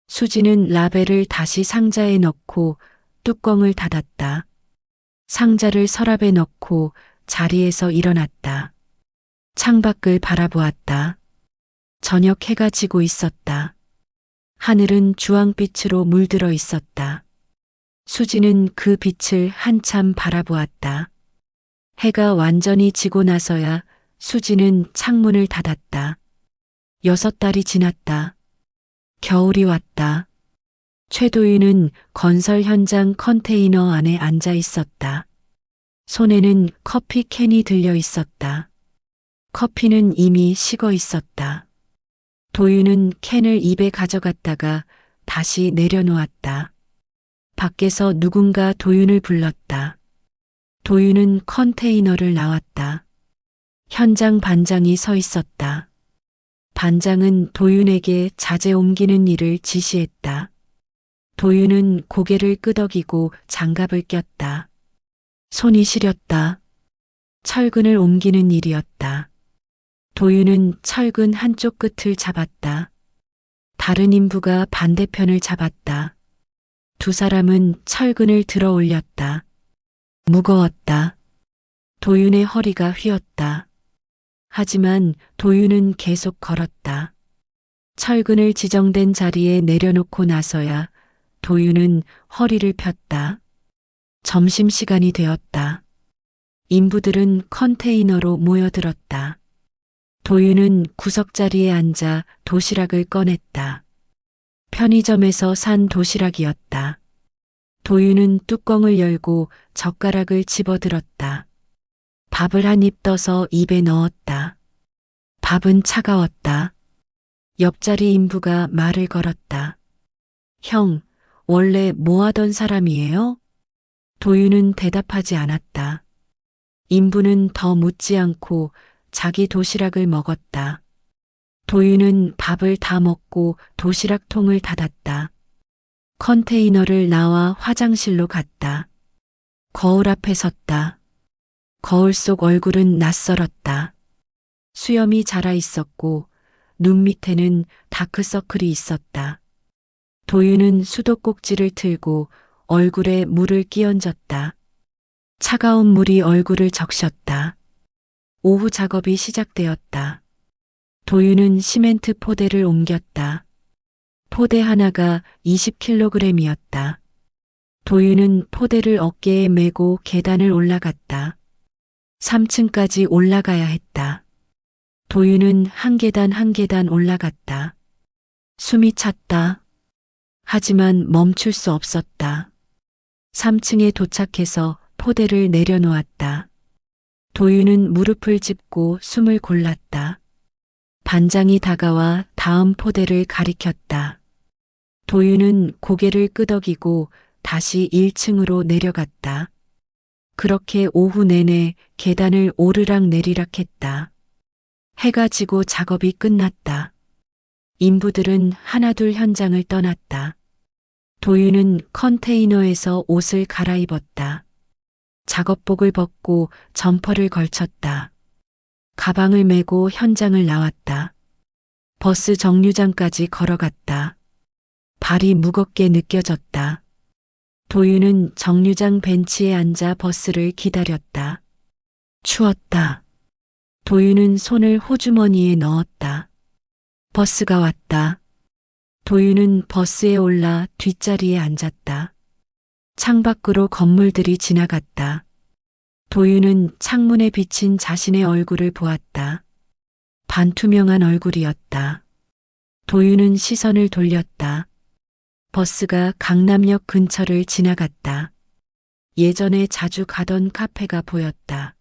수진은 라벨을 다시 상자에 넣고 뚜껑을 닫았다. 상자를 서랍에 넣고 자리에서 일어났다. 창밖을 바라보았다. 저녁 해가 지고 있었다. 하늘은 주황빛으로 물들어 있었다. 수진은 그 빛을 한참 바라보았다. 해가 완전히 지고 나서야 수진은 창문을 닫았다. 6달이 지났다. 겨울이 왔다. 최도윤은 건설 현장 컨테이너 안에 앉아 있었다. 손에는 커피 캔이 들려 있었다. 커피는 이미 식어 있었다. 도윤은 캔을 입에 가져갔다가 다시 내려놓았다. 밖에서 누군가 도윤을 불렀다. 도윤은 컨테이너를 나왔다. 현장 반장이 서 있었다. 반장은 도윤에게 자재 옮기는 일을 지시했다. 도윤은 고개를 끄덕이고 장갑을 꼈다. 손이 시렸다. 철근을 옮기는 일이었다. 도윤은 철근 한쪽 끝을 잡았다. 다른 인부가 반대편을 잡았다. 두 사람은 철근을 들어 올렸다. 무거웠다. 도윤의 허리가 휘었다. 하지만 도윤은 계속 걸었다. 철근을 지정된 자리에 내려놓고 나서야 도윤은 허리를 폈다. 점심시간이 되었다. 인부들은 컨테이너로 모여들었다. 도윤은 구석자리에 앉아 도시락을 꺼냈다. 편의점에서 산 도시락이었다. 도윤은 뚜껑을 열고 젓가락을 집어들었다. 밥을 한 입 떠서 입에 넣었다. 밥은 차가웠다. 옆자리 인부가 말을 걸었다. 형, 원래 뭐 하던 사람이에요? 도윤은 대답하지 않았다. 인부는 더 묻지 않고 자기 도시락을 먹었다. 도윤은 밥을 다 먹고 도시락통을 닫았다. 컨테이너를 나와 화장실로 갔다. 거울 앞에 섰다. 거울 속 얼굴은 낯설었다. 수염이 자라 있었고 눈 밑에는 다크서클이 있었다. 도윤은 수도꼭지를 틀고 얼굴에 물을 끼얹었다. 차가운 물이 얼굴을 적셨다. 오후 작업이 시작되었다. 도윤은 시멘트 포대를 옮겼다. 포대 하나가 20kg이었다. 도윤은 포대를 어깨에 메고 계단을 올라갔다. 3층까지 올라가야 했다. 도윤은 한 계단 한 계단 올라갔다. 숨이 찼다. 하지만 멈출 수 없었다. 3층에 도착해서 포대를 내려놓았다. 도윤은 무릎을 짚고 숨을 골랐다. 반장이 다가와 다음 포대를 가리켰다. 도윤은 고개를 끄덕이고 다시 1층으로 내려갔다. 그렇게 오후 내내 계단을 오르락 내리락 했다. 해가 지고 작업이 끝났다. 인부들은 하나둘 현장을 떠났다. 도윤은 컨테이너에서 옷을 갈아입었다. 작업복을 벗고 점퍼를 걸쳤다. 가방을 메고 현장을 나왔다. 버스 정류장까지 걸어갔다. 발이 무겁게 느껴졌다. 도윤은 정류장 벤치에 앉아 버스를 기다렸다. 추웠다. 도윤은 손을 호주머니에 넣었다. 버스가 왔다. 도윤은 버스에 올라 뒷자리에 앉았다. 창밖으로 건물들이 지나갔다. 도윤은 창문에 비친 자신의 얼굴을 보았다. 반투명한 얼굴이었다. 도윤은 시선을 돌렸다. 버스가 강남역 근처를 지나갔다. 예전에 자주 가던 카페가 보였다.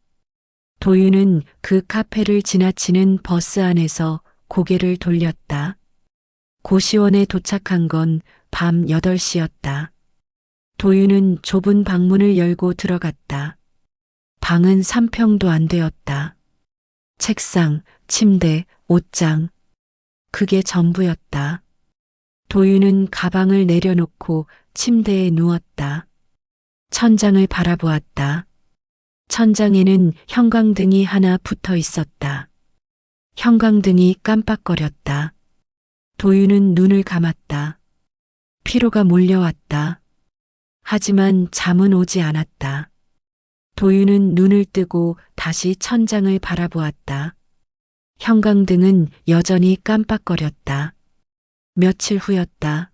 도윤은 그 카페를 지나치는 버스 안에서 고개를 돌렸다. 고시원에 도착한 건 밤 8시였다. 도윤은 좁은 방문을 열고 들어갔다. 방은 3평도 안 되었다. 책상, 침대, 옷장. 그게 전부였다. 도윤은 가방을 내려놓고 침대에 누웠다. 천장을 바라보았다. 천장에는 형광등이 하나 붙어 있었다. 형광등이 깜빡거렸다. 도윤은 눈을 감았다. 피로가 몰려왔다. 하지만 잠은 오지 않았다. 도윤은 눈을 뜨고 다시 천장을 바라보았다. 형광등은 여전히 깜빡거렸다. 며칠 후였다.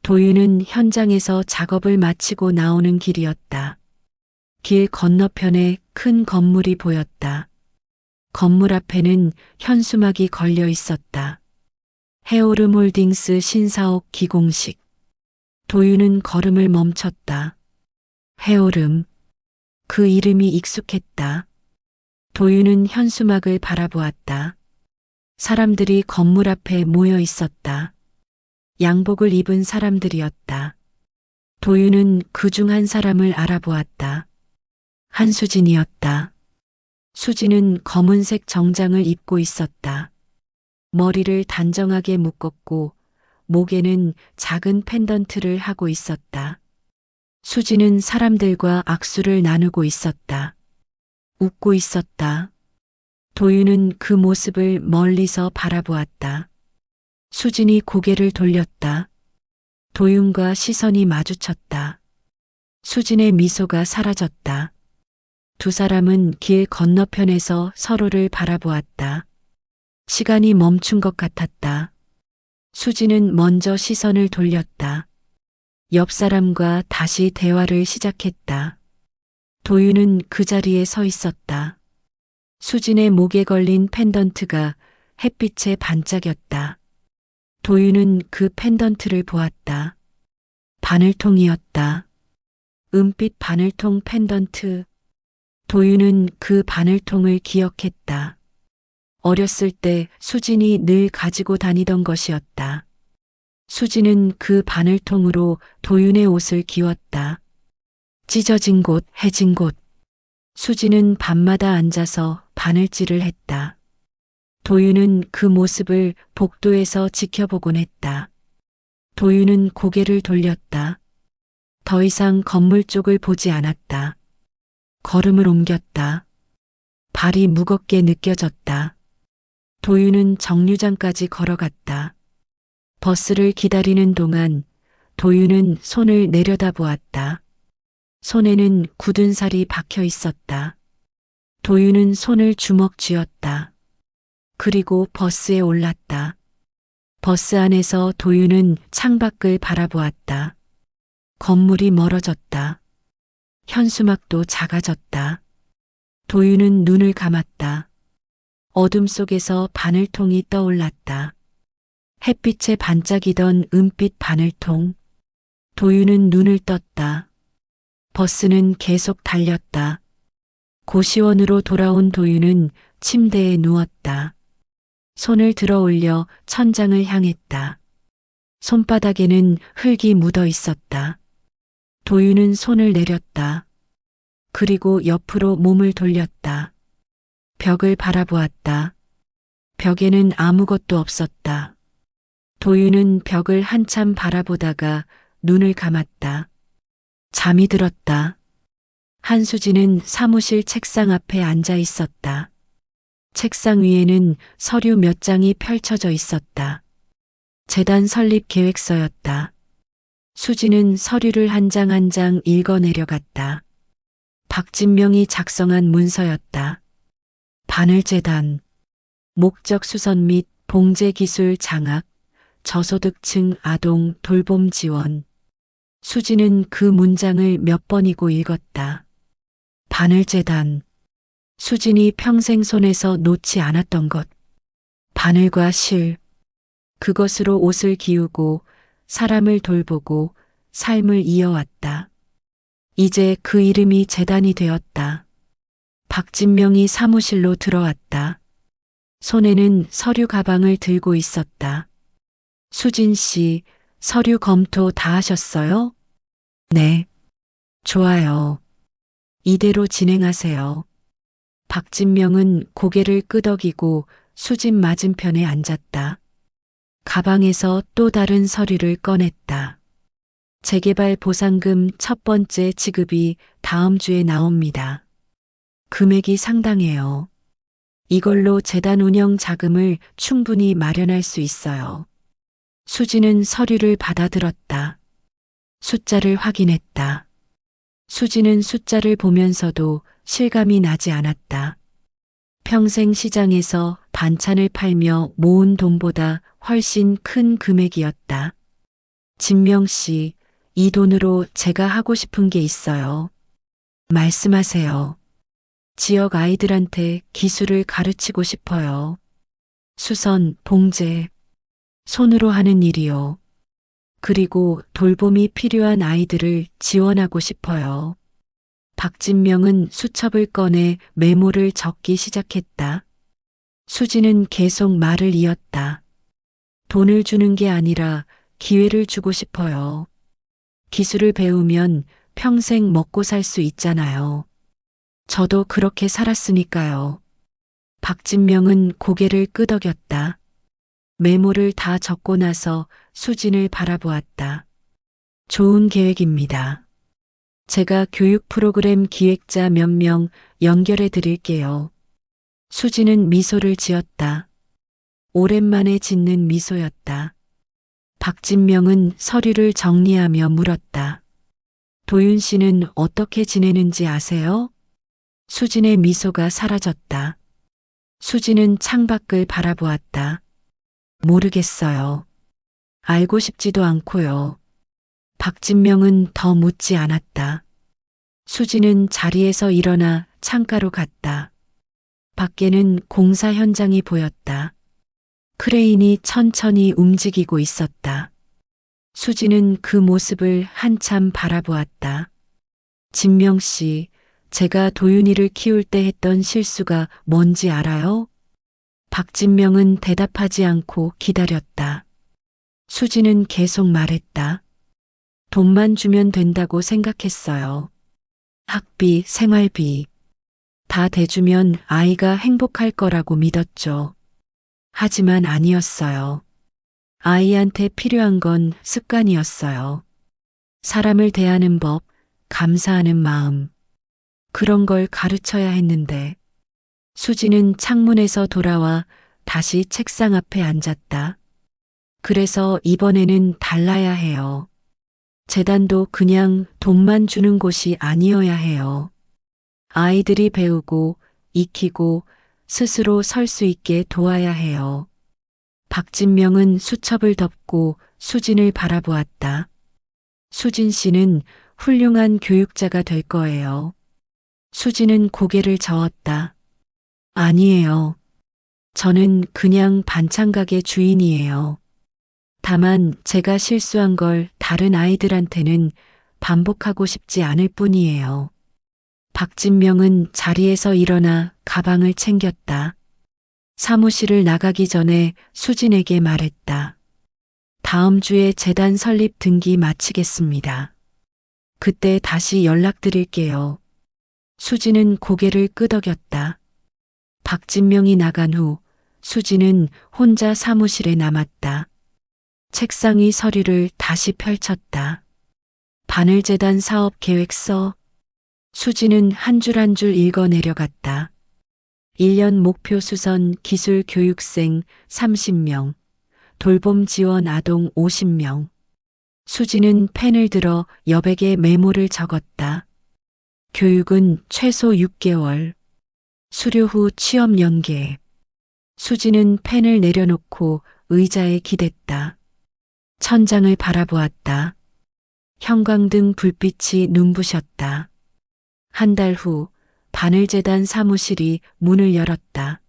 도윤은 현장에서 작업을 마치고 나오는 길이었다. 길 건너편에 큰 건물이 보였다. 건물 앞에는 현수막이 걸려 있었다. 해오름 홀딩스 신사옥 기공식. 도윤은 걸음을 멈췄다. 해오름. 그 이름이 익숙했다. 도윤은 현수막을 바라보았다. 사람들이 건물 앞에 모여 있었다. 양복을 입은 사람들이었다. 도윤은 그중 한 사람을 알아보았다. 한수진이었다. 수진은 검은색 정장을 입고 있었다. 머리를 단정하게 묶었고 목에는 작은 펜던트를 하고 있었다. 수진은 사람들과 악수를 나누고 있었다. 웃고 있었다. 도윤은 그 모습을 멀리서 바라보았다. 수진이 고개를 돌렸다. 도윤과 시선이 마주쳤다. 수진의 미소가 사라졌다. 두 사람은 길 건너편에서 서로를 바라보았다. 시간이 멈춘 것 같았다. 수진은 먼저 시선을 돌렸다. 옆 사람과 다시 대화를 시작했다. 도윤은 그 자리에 서 있었다. 수진의 목에 걸린 펜던트가 햇빛에 반짝였다. 도윤은 그 펜던트를 보았다. 바늘통이었다. 은빛 바늘통 펜던트. 도윤은 그 바늘통을 기억했다. 어렸을 때 수진이 늘 가지고 다니던 것이었다. 수진은 그 바늘통으로 도윤의 옷을 기웠다. 찢어진 곳, 해진 곳. 수진은 밤마다 앉아서 바늘질을 했다. 도윤은 그 모습을 복도에서 지켜보곤 했다. 도윤은 고개를 돌렸다. 더 이상 건물 쪽을 보지 않았다. 걸음을 옮겼다. 발이 무겁게 느껴졌다. 도윤은 정류장까지 걸어갔다. 버스를 기다리는 동안 도윤은 손을 내려다보았다. 손에는 굳은 살이 박혀 있었다. 도윤은 손을 주먹 쥐었다. 그리고 버스에 올랐다. 버스 안에서 도윤은 창밖을 바라보았다. 건물이 멀어졌다. 현수막도 작아졌다. 도윤은 눈을 감았다. 어둠 속에서 바늘통이 떠올랐다. 햇빛에 반짝이던 은빛 바늘통. 도윤은 눈을 떴다. 버스는 계속 달렸다. 고시원으로 돌아온 도윤은 침대에 누웠다. 손을 들어 올려 천장을 향했다. 손바닥에는 흙이 묻어 있었다. 도윤은 손을 내렸다. 그리고 옆으로 몸을 돌렸다. 벽을 바라보았다. 벽에는 아무것도 없었다. 도윤은 벽을 한참 바라보다가 눈을 감았다. 잠이 들었다. 한수진은 사무실 책상 앞에 앉아 있었다. 책상 위에는 서류 몇 장이 펼쳐져 있었다. 재단 설립 계획서였다. 수진은 서류를 한 장 한 장 읽어 내려갔다. 박진명이 작성한 문서였다. 바늘재단, 목적 수선 및 봉제 기술 장악, 저소득층 아동 돌봄 지원. 수진은 그 문장을 몇 번이고 읽었다. 바늘재단. 수진이 평생 손에서 놓지 않았던 것. 바늘과 실. 그것으로 옷을 기우고 사람을 돌보고 삶을 이어왔다. 이제 그 이름이 재단이 되었다. 박진명이 사무실로 들어왔다. 손에는 서류 가방을 들고 있었다. 수진 씨, 서류 검토 다 하셨어요? 네. 좋아요. 이대로 진행하세요. 박진명은 고개를 끄덕이고 수진 맞은편에 앉았다. 가방에서 또 다른 서류를 꺼냈다. 재개발 보상금 첫 번째 지급이 다음 주에 나옵니다. 금액이 상당해요. 이걸로 재단 운영 자금을 충분히 마련할 수 있어요. 수지는 서류를 받아들었다. 숫자를 확인했다. 수지는 숫자를 보면서도 실감이 나지 않았다. 평생 시장에서 반찬을 팔며 모은 돈보다 훨씬 큰 금액이었다. 진명 씨, 이 돈으로 제가 하고 싶은 게 있어요. 말씀하세요. 지역 아이들한테 기술을 가르치고 싶어요. 수선, 봉제, 손으로 하는 일이요. 그리고 돌봄이 필요한 아이들을 지원하고 싶어요. 박진명은 수첩을 꺼내 메모를 적기 시작했다. 수지는 계속 말을 이었다. 돈을 주는 게 아니라 기회를 주고 싶어요. 기술을 배우면 평생 먹고 살 수 있잖아요. 저도 그렇게 살았으니까요. 박진명은 고개를 끄덕였다. 메모를 다 적고 나서 수진을 바라보았다. 좋은 계획입니다. 제가 교육 프로그램 기획자 몇 명 연결해 드릴게요. 수진은 미소를 지었다. 오랜만에 짓는 미소였다. 박진명은 서류를 정리하며 물었다. 도윤 씨는 어떻게 지내는지 아세요? 수진의 미소가 사라졌다. 수진은 창밖을 바라보았다. 모르겠어요. 알고 싶지도 않고요. 박진명은 더 묻지 않았다. 수진은 자리에서 일어나 창가로 갔다. 밖에는 공사 현장이 보였다. 크레인이 천천히 움직이고 있었다. 수진은 그 모습을 한참 바라보았다. 진명 씨, 제가 도윤이를 키울 때 했던 실수가 뭔지 알아요? 박진명은 대답하지 않고 기다렸다. 수진은 계속 말했다. 돈만 주면 된다고 생각했어요. 학비, 생활비. 다 대주면 아이가 행복할 거라고 믿었죠. 하지만 아니었어요. 아이한테 필요한 건 습관이었어요. 사람을 대하는 법, 감사하는 마음. 그런 걸 가르쳐야 했는데. 수지는 창문에서 돌아와 다시 책상 앞에 앉았다. 그래서 이번에는 달라야 해요. 재단도 그냥 돈만 주는 곳이 아니어야 해요. 아이들이 배우고 익히고 스스로 설 수 있게 도와야 해요. 박진명은 수첩을 덮고 수진을 바라보았다. 수진 씨는 훌륭한 교육자가 될 거예요. 수진은 고개를 저었다. 아니에요. 저는 그냥 반찬가게 주인이에요. 다만 제가 실수한 걸 다른 아이들한테는 반복하고 싶지 않을 뿐이에요. 박진명은 자리에서 일어나 가방을 챙겼다. 사무실을 나가기 전에 수진에게 말했다. 다음 주에 재단 설립 등기 마치겠습니다. 그때 다시 연락드릴게요. 수진은 고개를 끄덕였다. 박진명이 나간 후 수진은 혼자 사무실에 남았다. 책상이 서류를 다시 펼쳤다. 바늘재단 사업 계획서. 수진은 한 줄 한 줄 읽어 내려갔다. 1년 목표 수선 기술 교육생 30명, 돌봄 지원 아동 50명. 수진은 펜을 들어 여백에 메모를 적었다. 교육은 최소 6개월. 수료 후 취업 연계. 수진은 펜을 내려놓고 의자에 기댔다. 천장을 바라보았다. 형광등 불빛이 눈부셨다. 한 달 후 바늘재단 사무실이 문을 열었다.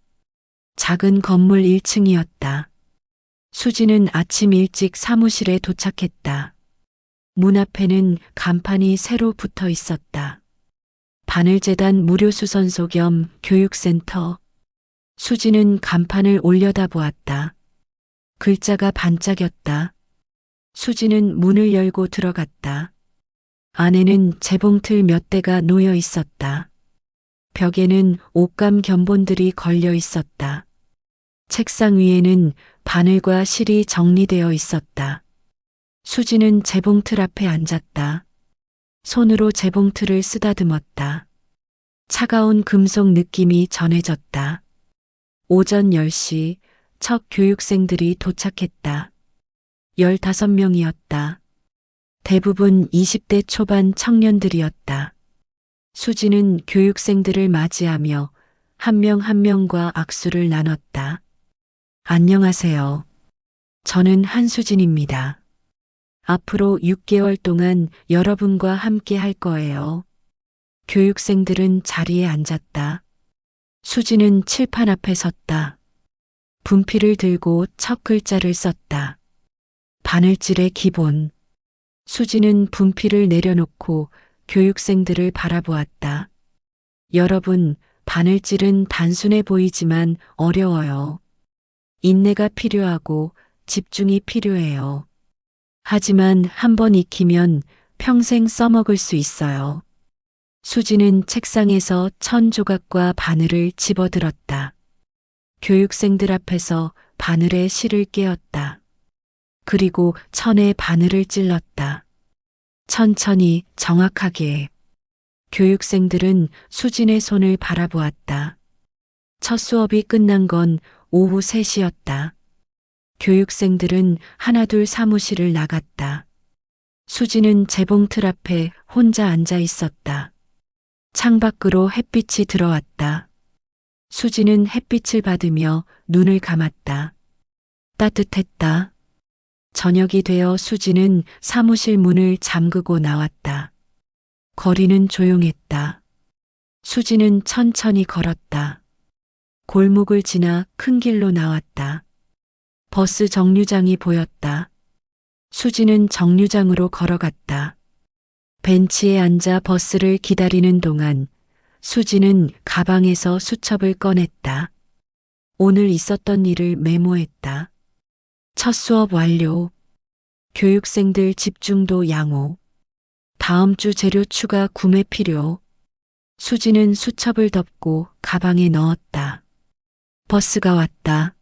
작은 건물 1층이었다. 수지는 아침 일찍 사무실에 도착했다. 문 앞에는 간판이 새로 붙어 있었다. 바늘재단 무료수선소 겸 교육센터. 수지는 간판을 올려다보았다. 글자가 반짝였다. 수지는 문을 열고 들어갔다. 안에는 재봉틀 몇 대가 놓여 있었다. 벽에는 옷감 견본들이 걸려 있었다. 책상 위에는 바늘과 실이 정리되어 있었다. 수지는 재봉틀 앞에 앉았다. 손으로 재봉틀을 쓰다듬었다. 차가운 금속 느낌이 전해졌다. 오전 10시 첫 교육생들이 도착했다. 15명이었다. 대부분 20대 초반 청년들이었다. 수지는 교육생들을 맞이하며 한 명 한 명과 악수를 나눴다. 안녕하세요. 저는 한수진입니다. 앞으로 6개월 동안 여러분과 함께 할 거예요. 교육생들은 자리에 앉았다. 수지는 칠판 앞에 섰다. 분필을 들고 첫 글자를 썼다. 바늘질의 기본. 수지는 분필을 내려놓고 교육생들을 바라보았다. 여러분, 바늘질은 단순해 보이지만 어려워요. 인내가 필요하고 집중이 필요해요. 하지만 한번 익히면 평생 써먹을 수 있어요. 수지는 책상에서 천 조각과 바늘을 집어들었다. 교육생들 앞에서 바늘에 실을 깨었다. 그리고 천에 바늘을 찔렀다. 천천히 정확하게. 교육생들은 수진의 손을 바라보았다. 첫 수업이 끝난 건 오후 3시였다. 교육생들은 하나둘 사무실을 나갔다. 수지는 재봉틀 앞에 혼자 앉아 있었다. 창밖으로 햇빛이 들어왔다. 수지는 햇빛을 받으며 눈을 감았다. 따뜻했다. 저녁이 되어 수지는 사무실 문을 잠그고 나왔다. 거리는 조용했다. 수지는 천천히 걸었다. 골목을 지나 큰 길로 나왔다. 버스 정류장이 보였다. 수지는 정류장으로 걸어갔다. 벤치에 앉아 버스를 기다리는 동안 수지는 가방에서 수첩을 꺼냈다. 오늘 있었던 일을 메모했다. 첫 수업 완료. 교육생들 집중도 양호. 다음 주 재료 추가 구매 필요. 수지는 수첩을 덮고 가방에 넣었다. 버스가 왔다.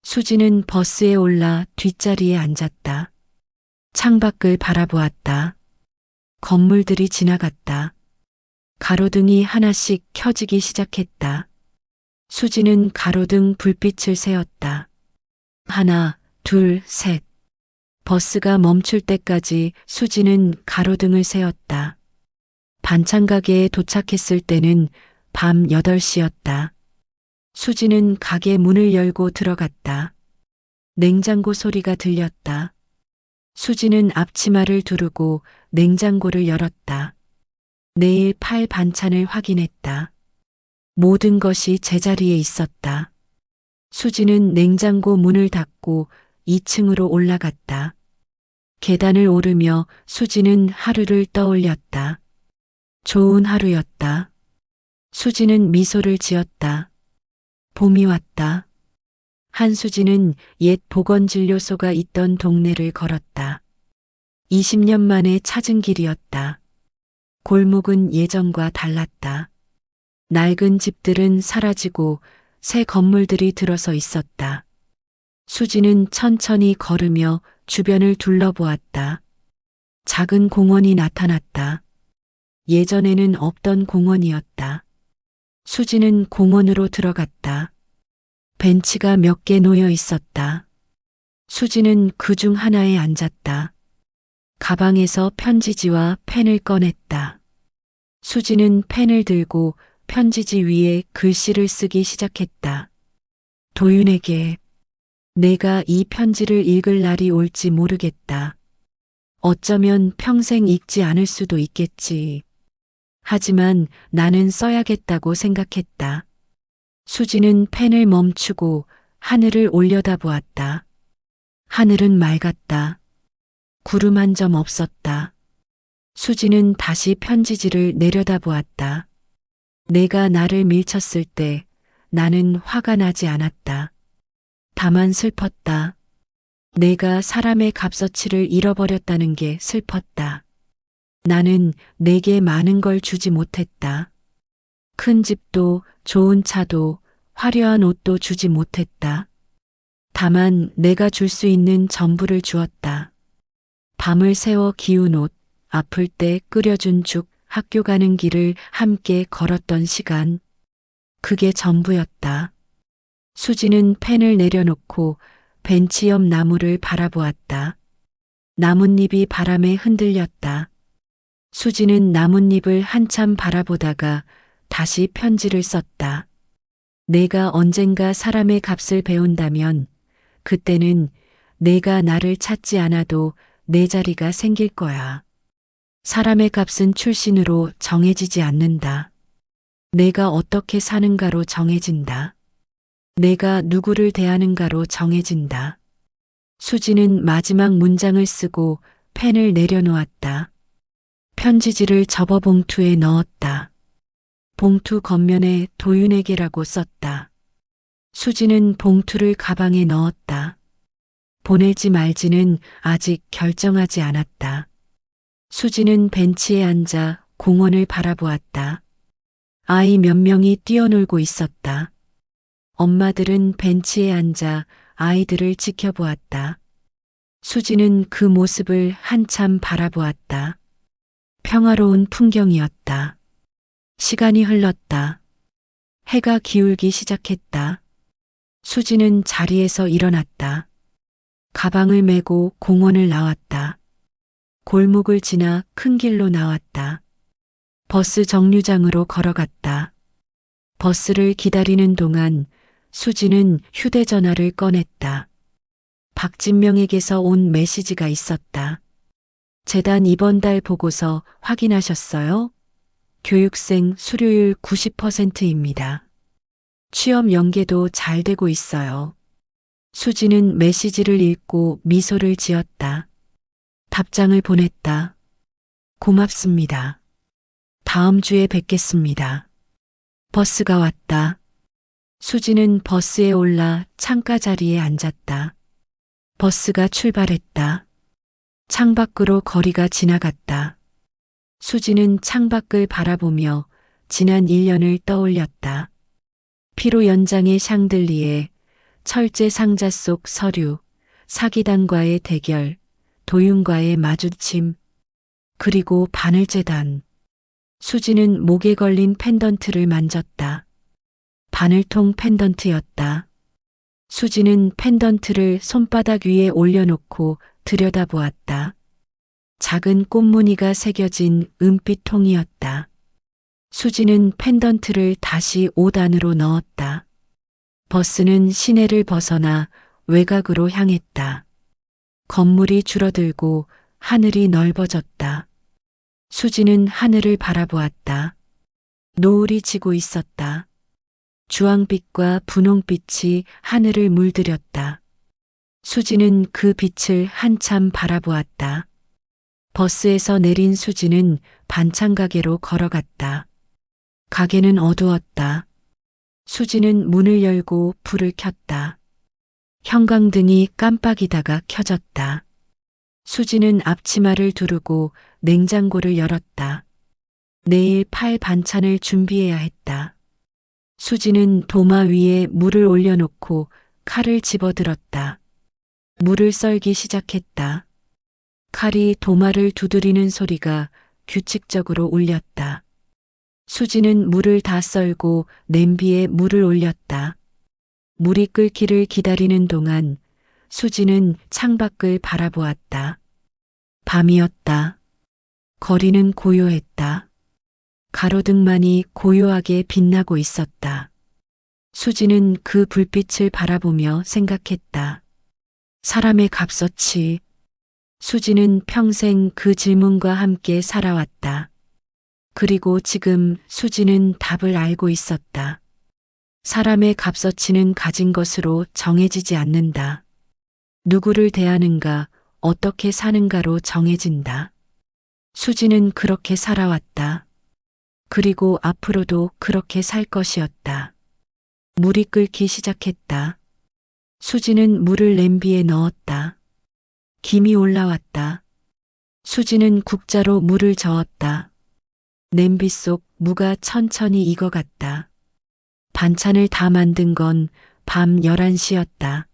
수지는 버스에 올라 뒷자리에 앉았다. 창밖을 바라보았다. 건물들이 지나갔다. 가로등이 하나씩 켜지기 시작했다. 수지는 가로등 불빛을 세었다. 하나, 둘, 셋. 버스가 멈출 때까지 수지는 가로등을 세웠다. 반찬 가게에 도착했을 때는 밤 8시였다. 수지는 가게 문을 열고 들어갔다. 냉장고 소리가 들렸다. 수지는 앞치마를 두르고 냉장고를 열었다. 내일 팔 반찬을 확인했다. 모든 것이 제자리에 있었다. 수지는 냉장고 문을 닫고 2층으로 올라갔다. 계단을 오르며 수지는 하루를 떠올렸다. 좋은 하루였다. 수지는 미소를 지었다. 봄이 왔다. 한수지는 옛 보건진료소가 있던 동네를 걸었다. 20년 만에 찾은 길이었다. 골목은 예전과 달랐다. 낡은 집들은 사라지고 새 건물들이 들어서 있었다. 수지는 천천히 걸으며 주변을 둘러보았다. 작은 공원이 나타났다. 예전에는 없던 공원이었다. 수지는 공원으로 들어갔다. 벤치가 몇 개 놓여 있었다. 수지는 그 중 하나에 앉았다. 가방에서 편지지와 펜을 꺼냈다. 수지는 펜을 들고 편지지 위에 글씨를 쓰기 시작했다. 도윤에게. 내가 이 편지를 읽을 날이 올지 모르겠다. 어쩌면 평생 읽지 않을 수도 있겠지. 하지만 나는 써야겠다고 생각했다. 수지는 펜을 멈추고 하늘을 올려다보았다. 하늘은 맑았다. 구름 한 점 없었다. 수지는 다시 편지지를 내려다보았다. 내가 나를 밀쳤을 때 나는 화가 나지 않았다. 다만 슬펐다. 내가 사람의 값어치를 잃어버렸다는 게 슬펐다. 나는 내게 많은 걸 주지 못했다. 큰 집도 좋은 차도 화려한 옷도 주지 못했다. 다만 내가 줄 수 있는 전부를 주었다. 밤을 새워 기운 옷, 아플 때 끓여준 죽, 학교 가는 길을 함께 걸었던 시간. 그게 전부였다. 수지는 펜을 내려놓고 벤치 옆 나무를 바라보았다. 나뭇잎이 바람에 흔들렸다. 수지는 나뭇잎을 한참 바라보다가 다시 편지를 썼다. 내가 언젠가 사람의 값을 배운다면 그때는 내가 나를 찾지 않아도 내 자리가 생길 거야. 사람의 값은 출신으로 정해지지 않는다. 내가 어떻게 사는가로 정해진다. 내가 누구를 대하는가로 정해진다. 수지는 마지막 문장을 쓰고 펜을 내려놓았다. 편지지를 접어 봉투에 넣었다. 봉투 겉면에 도윤에게라고 썼다. 수지는 봉투를 가방에 넣었다. 보낼지 말지는 아직 결정하지 않았다. 수지는 벤치에 앉아 공원을 바라보았다. 아이 몇 명이 뛰어놀고 있었다. 엄마들은 벤치에 앉아 아이들을 지켜보았다. 수지는 그 모습을 한참 바라보았다. 평화로운 풍경이었다. 시간이 흘렀다. 해가 기울기 시작했다. 수지는 자리에서 일어났다. 가방을 메고 공원을 나왔다. 골목을 지나 큰 길로 나왔다. 버스 정류장으로 걸어갔다. 버스를 기다리는 동안 수지는 휴대전화를 꺼냈다. 박진명에게서 온 메시지가 있었다. 재단 이번 달 보고서 확인하셨어요? 교육생 수료율 90%입니다. 취업 연계도 잘 되고 있어요. 수지는 메시지를 읽고 미소를 지었다. 답장을 보냈다. 고맙습니다. 다음 주에 뵙겠습니다. 버스가 왔다. 수지는 버스에 올라 창가 자리에 앉았다. 버스가 출발했다. 창밖으로 거리가 지나갔다. 수지는 창밖을 바라보며 지난 1년을 떠올렸다. 피로 연장의 샹들리에, 철제 상자 속 서류, 사기단과의 대결, 도윤과의 마주침, 그리고 바늘재단. 수지는 목에 걸린 펜던트를 만졌다. 바늘통 펜던트였다. 수지는 펜던트를 손바닥 위에 올려놓고 들여다보았다. 작은 꽃무늬가 새겨진 은빛 통이었다. 수지는 펜던트를 다시 옷 안으로 넣었다. 버스는 시내를 벗어나 외곽으로 향했다. 건물이 줄어들고 하늘이 넓어졌다. 수지는 하늘을 바라보았다. 노을이 지고 있었다. 주황빛과 분홍빛이 하늘을 물들였다. 수지는 그 빛을 한참 바라보았다. 버스에서 내린 수지는 반찬 가게로 걸어갔다. 가게는 어두웠다. 수지는 문을 열고 불을 켰다. 형광등이 깜빡이다가 켜졌다. 수지는 앞치마를 두르고 냉장고를 열었다. 내일 팔 반찬을 준비해야 했다. 수지는 도마 위에 물을 올려놓고 칼을 집어들었다. 물을 썰기 시작했다. 칼이 도마를 두드리는 소리가 규칙적으로 울렸다. 수지는 물을 다 썰고 냄비에 물을 올렸다. 물이 끓기를 기다리는 동안 수지는 창밖을 바라보았다. 밤이었다. 거리는 고요했다. 가로등만이 고요하게 빛나고 있었다. 수지는 그 불빛을 바라보며 생각했다. 사람의 값어치. 수지는 평생 그 질문과 함께 살아왔다. 그리고 지금 수지는 답을 알고 있었다. 사람의 값어치는 가진 것으로 정해지지 않는다. 누구를 대하는가, 어떻게 사는가로 정해진다. 수지는 그렇게 살아왔다. 그리고 앞으로도 그렇게 살 것이었다. 물이 끓기 시작했다. 수지는 물을 냄비에 넣었다. 김이 올라왔다. 수지는 국자로 물을 저었다. 냄비 속 무가 천천히 익어갔다. 반찬을 다 만든 건 밤 11시였다.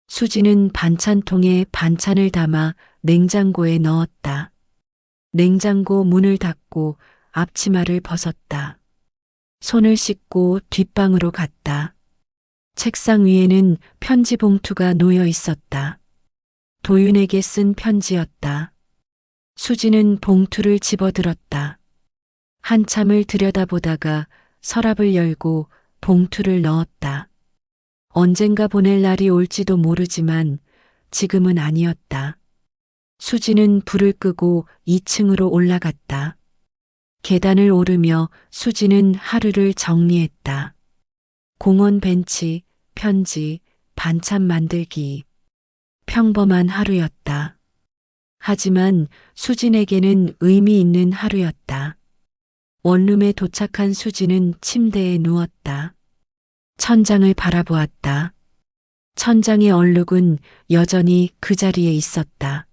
수지는 반찬통에 반찬을 담아 냉장고에 넣었다. 냉장고 문을 닫고 앞치마를 벗었다. 손을 씻고 뒷방으로 갔다. 책상 위에는 편지 봉투가 놓여 있었다. 도윤에게 쓴 편지였다. 수지는 봉투를 집어들었다. 한참을 들여다보다가 서랍을 열고 봉투를 넣었다. 언젠가 보낼 날이 올지도 모르지만 지금은 아니었다. 수지는 불을 끄고 2층으로 올라갔다. 계단을 오르며 수지는 하루를 정리했다. 공원 벤치, 편지, 반찬 만들기. 평범한 하루였다. 하지만 수진에게는 의미 있는 하루였다. 원룸에 도착한 수지는 침대에 누웠다. 천장을 바라보았다. 천장의 얼룩은 여전히 그 자리에 있었다.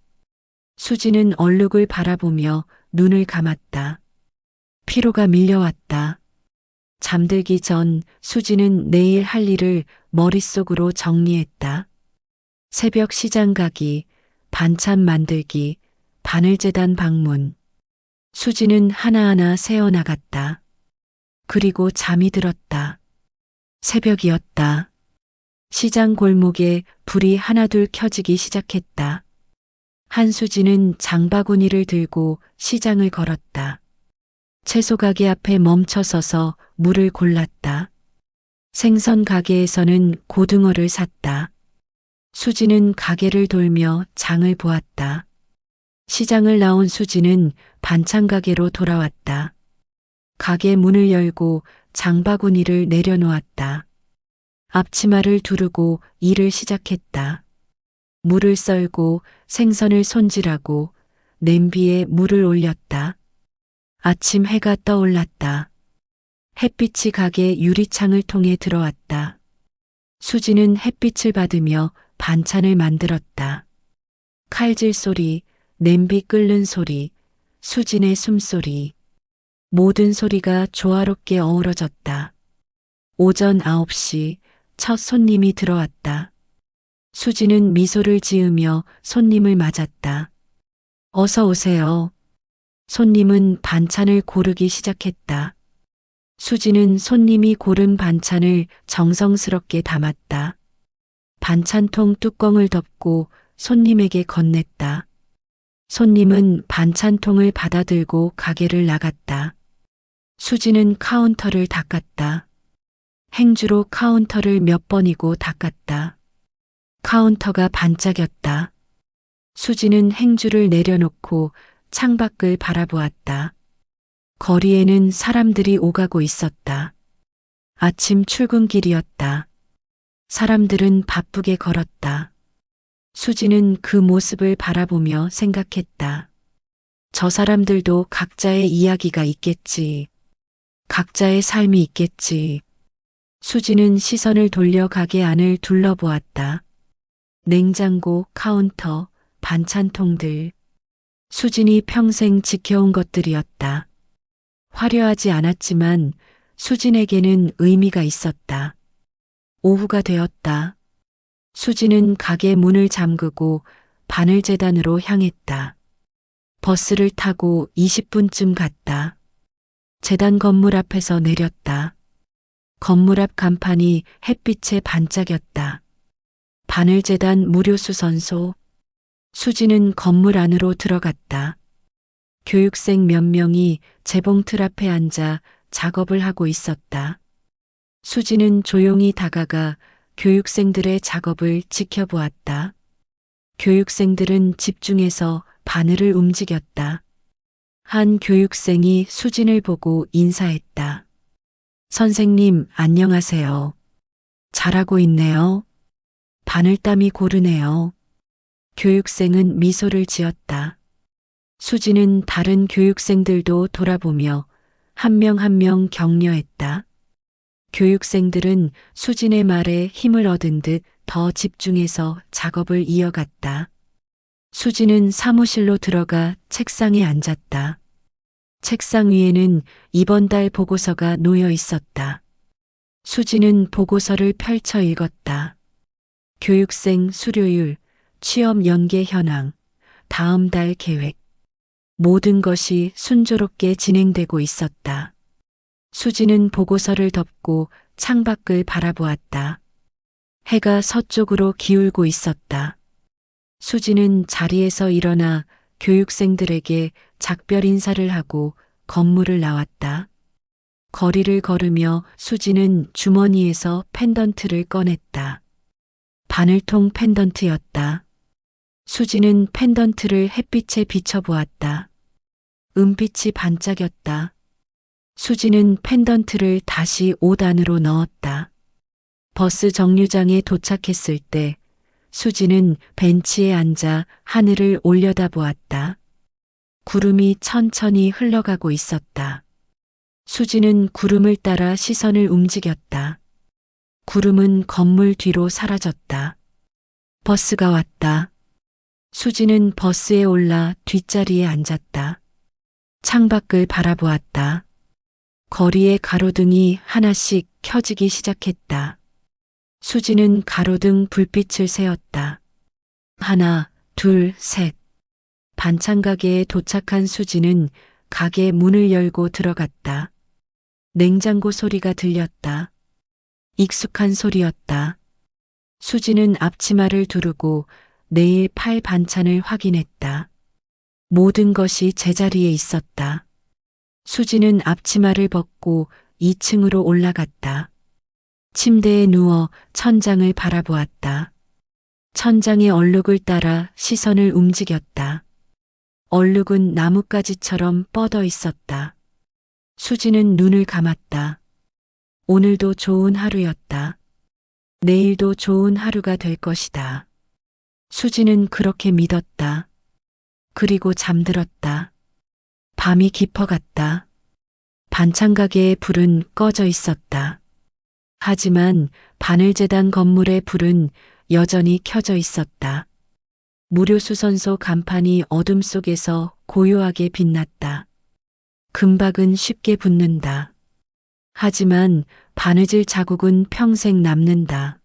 수지는 얼룩을 바라보며 눈을 감았다. 피로가 밀려왔다. 잠들기 전 수지는 내일 할 일을 머릿속으로 정리했다. 새벽 시장 가기, 반찬 만들기, 바늘재단 방문. 수지는 하나하나 세어나갔다. 그리고 잠이 들었다. 새벽이었다. 시장 골목에 불이 하나둘 켜지기 시작했다. 한수지는 장바구니를 들고 시장을 걸었다. 채소 가게 앞에 멈춰서서 물을 골랐다. 생선 가게에서는 고등어를 샀다. 수지는 가게를 돌며 장을 보았다. 시장을 나온 수지는 반찬 가게로 돌아왔다. 가게 문을 열고 장바구니를 내려놓았다. 앞치마를 두르고 일을 시작했다. 물을 썰고 생선을 손질하고 냄비에 물을 올렸다. 아침 해가 떠올랐다. 햇빛이 가게 유리창을 통해 들어왔다. 수지는 햇빛을 받으며 반찬을 만들었다. 칼질 소리, 냄비 끓는 소리, 수진의 숨소리. 모든 소리가 조화롭게 어우러졌다. 오전 9시 첫 손님이 들어왔다. 수지는 미소를 지으며 손님을 맞았다. 어서 오세요. 손님은 반찬을 고르기 시작했다. 수지는 손님이 고른 반찬을 정성스럽게 담았다. 반찬통 뚜껑을 덮고 손님에게 건넸다. 손님은 반찬통을 받아들고 가게를 나갔다. 수지는 카운터를 닦았다. 행주로 카운터를 몇 번이고 닦았다. 카운터가 반짝였다. 수지는 행주를 내려놓고 창밖을 바라보았다. 거리에는 사람들이 오가고 있었다. 아침 출근길이었다. 사람들은 바쁘게 걸었다. 수지는 그 모습을 바라보며 생각했다. 저 사람들도 각자의 이야기가 있겠지. 각자의 삶이 있겠지. 수지는 시선을 돌려 가게 안을 둘러보았다. 냉장고, 카운터, 반찬통들. 수진이 평생 지켜온 것들이었다. 화려하지 않았지만 수진에게는 의미가 있었다. 오후가 되었다. 수지는 가게 문을 잠그고 바늘재단으로 향했다. 버스를 타고 20분쯤 갔다. 재단 건물 앞에서 내렸다. 건물 앞 간판이 햇빛에 반짝였다. 바늘재단 무료수선소. 수지는 건물 안으로 들어갔다. 교육생 몇 명이 재봉틀 앞에 앉아 작업을 하고 있었다. 수지는 조용히 다가가 교육생들의 작업을 지켜보았다. 교육생들은 집중해서 바늘을 움직였다. 한 교육생이 수진을 보고 인사했다. 선생님, 안녕하세요. 잘하고 있네요. 바늘땀이 고르네요. 교육생은 미소를 지었다. 수지는 다른 교육생들도 돌아보며 한 명 한 명 격려했다. 교육생들은 수진의 말에 힘을 얻은 듯 더 집중해서 작업을 이어갔다. 수지는 사무실로 들어가 책상에 앉았다. 책상 위에는 이번 달 보고서가 놓여 있었다. 수지는 보고서를 펼쳐 읽었다. 교육생 수료율, 취업 연계 현황, 다음 달 계획. 모든 것이 순조롭게 진행되고 있었다. 수지는 보고서를 덮고 창밖을 바라보았다. 해가 서쪽으로 기울고 있었다. 수지는 자리에서 일어나 교육생들에게 작별 인사를 하고 건물을 나왔다. 거리를 걸으며 수지는 주머니에서 펜던트를 꺼냈다. 바늘통 펜던트였다. 수지는 펜던트를 햇빛에 비춰보았다. 은빛이 반짝였다. 수지는 펜던트를 다시 옷 안으로 넣었다. 버스 정류장에 도착했을 때 수지는 벤치에 앉아 하늘을 올려다보았다. 구름이 천천히 흘러가고 있었다. 수지는 구름을 따라 시선을 움직였다. 구름은 건물 뒤로 사라졌다. 버스가 왔다. 수지는 버스에 올라 뒷자리에 앉았다. 창밖을 바라보았다. 거리의 가로등이 하나씩 켜지기 시작했다. 수지는 가로등 불빛을 세었다. 하나, 둘, 셋. 반찬 가게에 도착한 수지는 가게 문을 열고 들어갔다. 냉장고 소리가 들렸다. 익숙한 소리였다. 수지는 앞치마를 두르고 내일 팔 반찬을 확인했다. 모든 것이 제자리에 있었다. 수지는 앞치마를 벗고 2층으로 올라갔다. 침대에 누워 천장을 바라보았다. 천장의 얼룩을 따라 시선을 움직였다. 얼룩은 나뭇가지처럼 뻗어 있었다. 수지는 눈을 감았다. 오늘도 좋은 하루였다. 내일도 좋은 하루가 될 것이다. 수지는 그렇게 믿었다. 그리고 잠들었다. 밤이 깊어갔다. 반찬 가게의 불은 꺼져 있었다. 하지만 바늘재단 건물의 불은 여전히 켜져 있었다. 무료수선소 간판이 어둠 속에서 고요하게 빛났다. 금박은 쉽게 붙는다. 하지만 바느질 자국은 평생 남는다.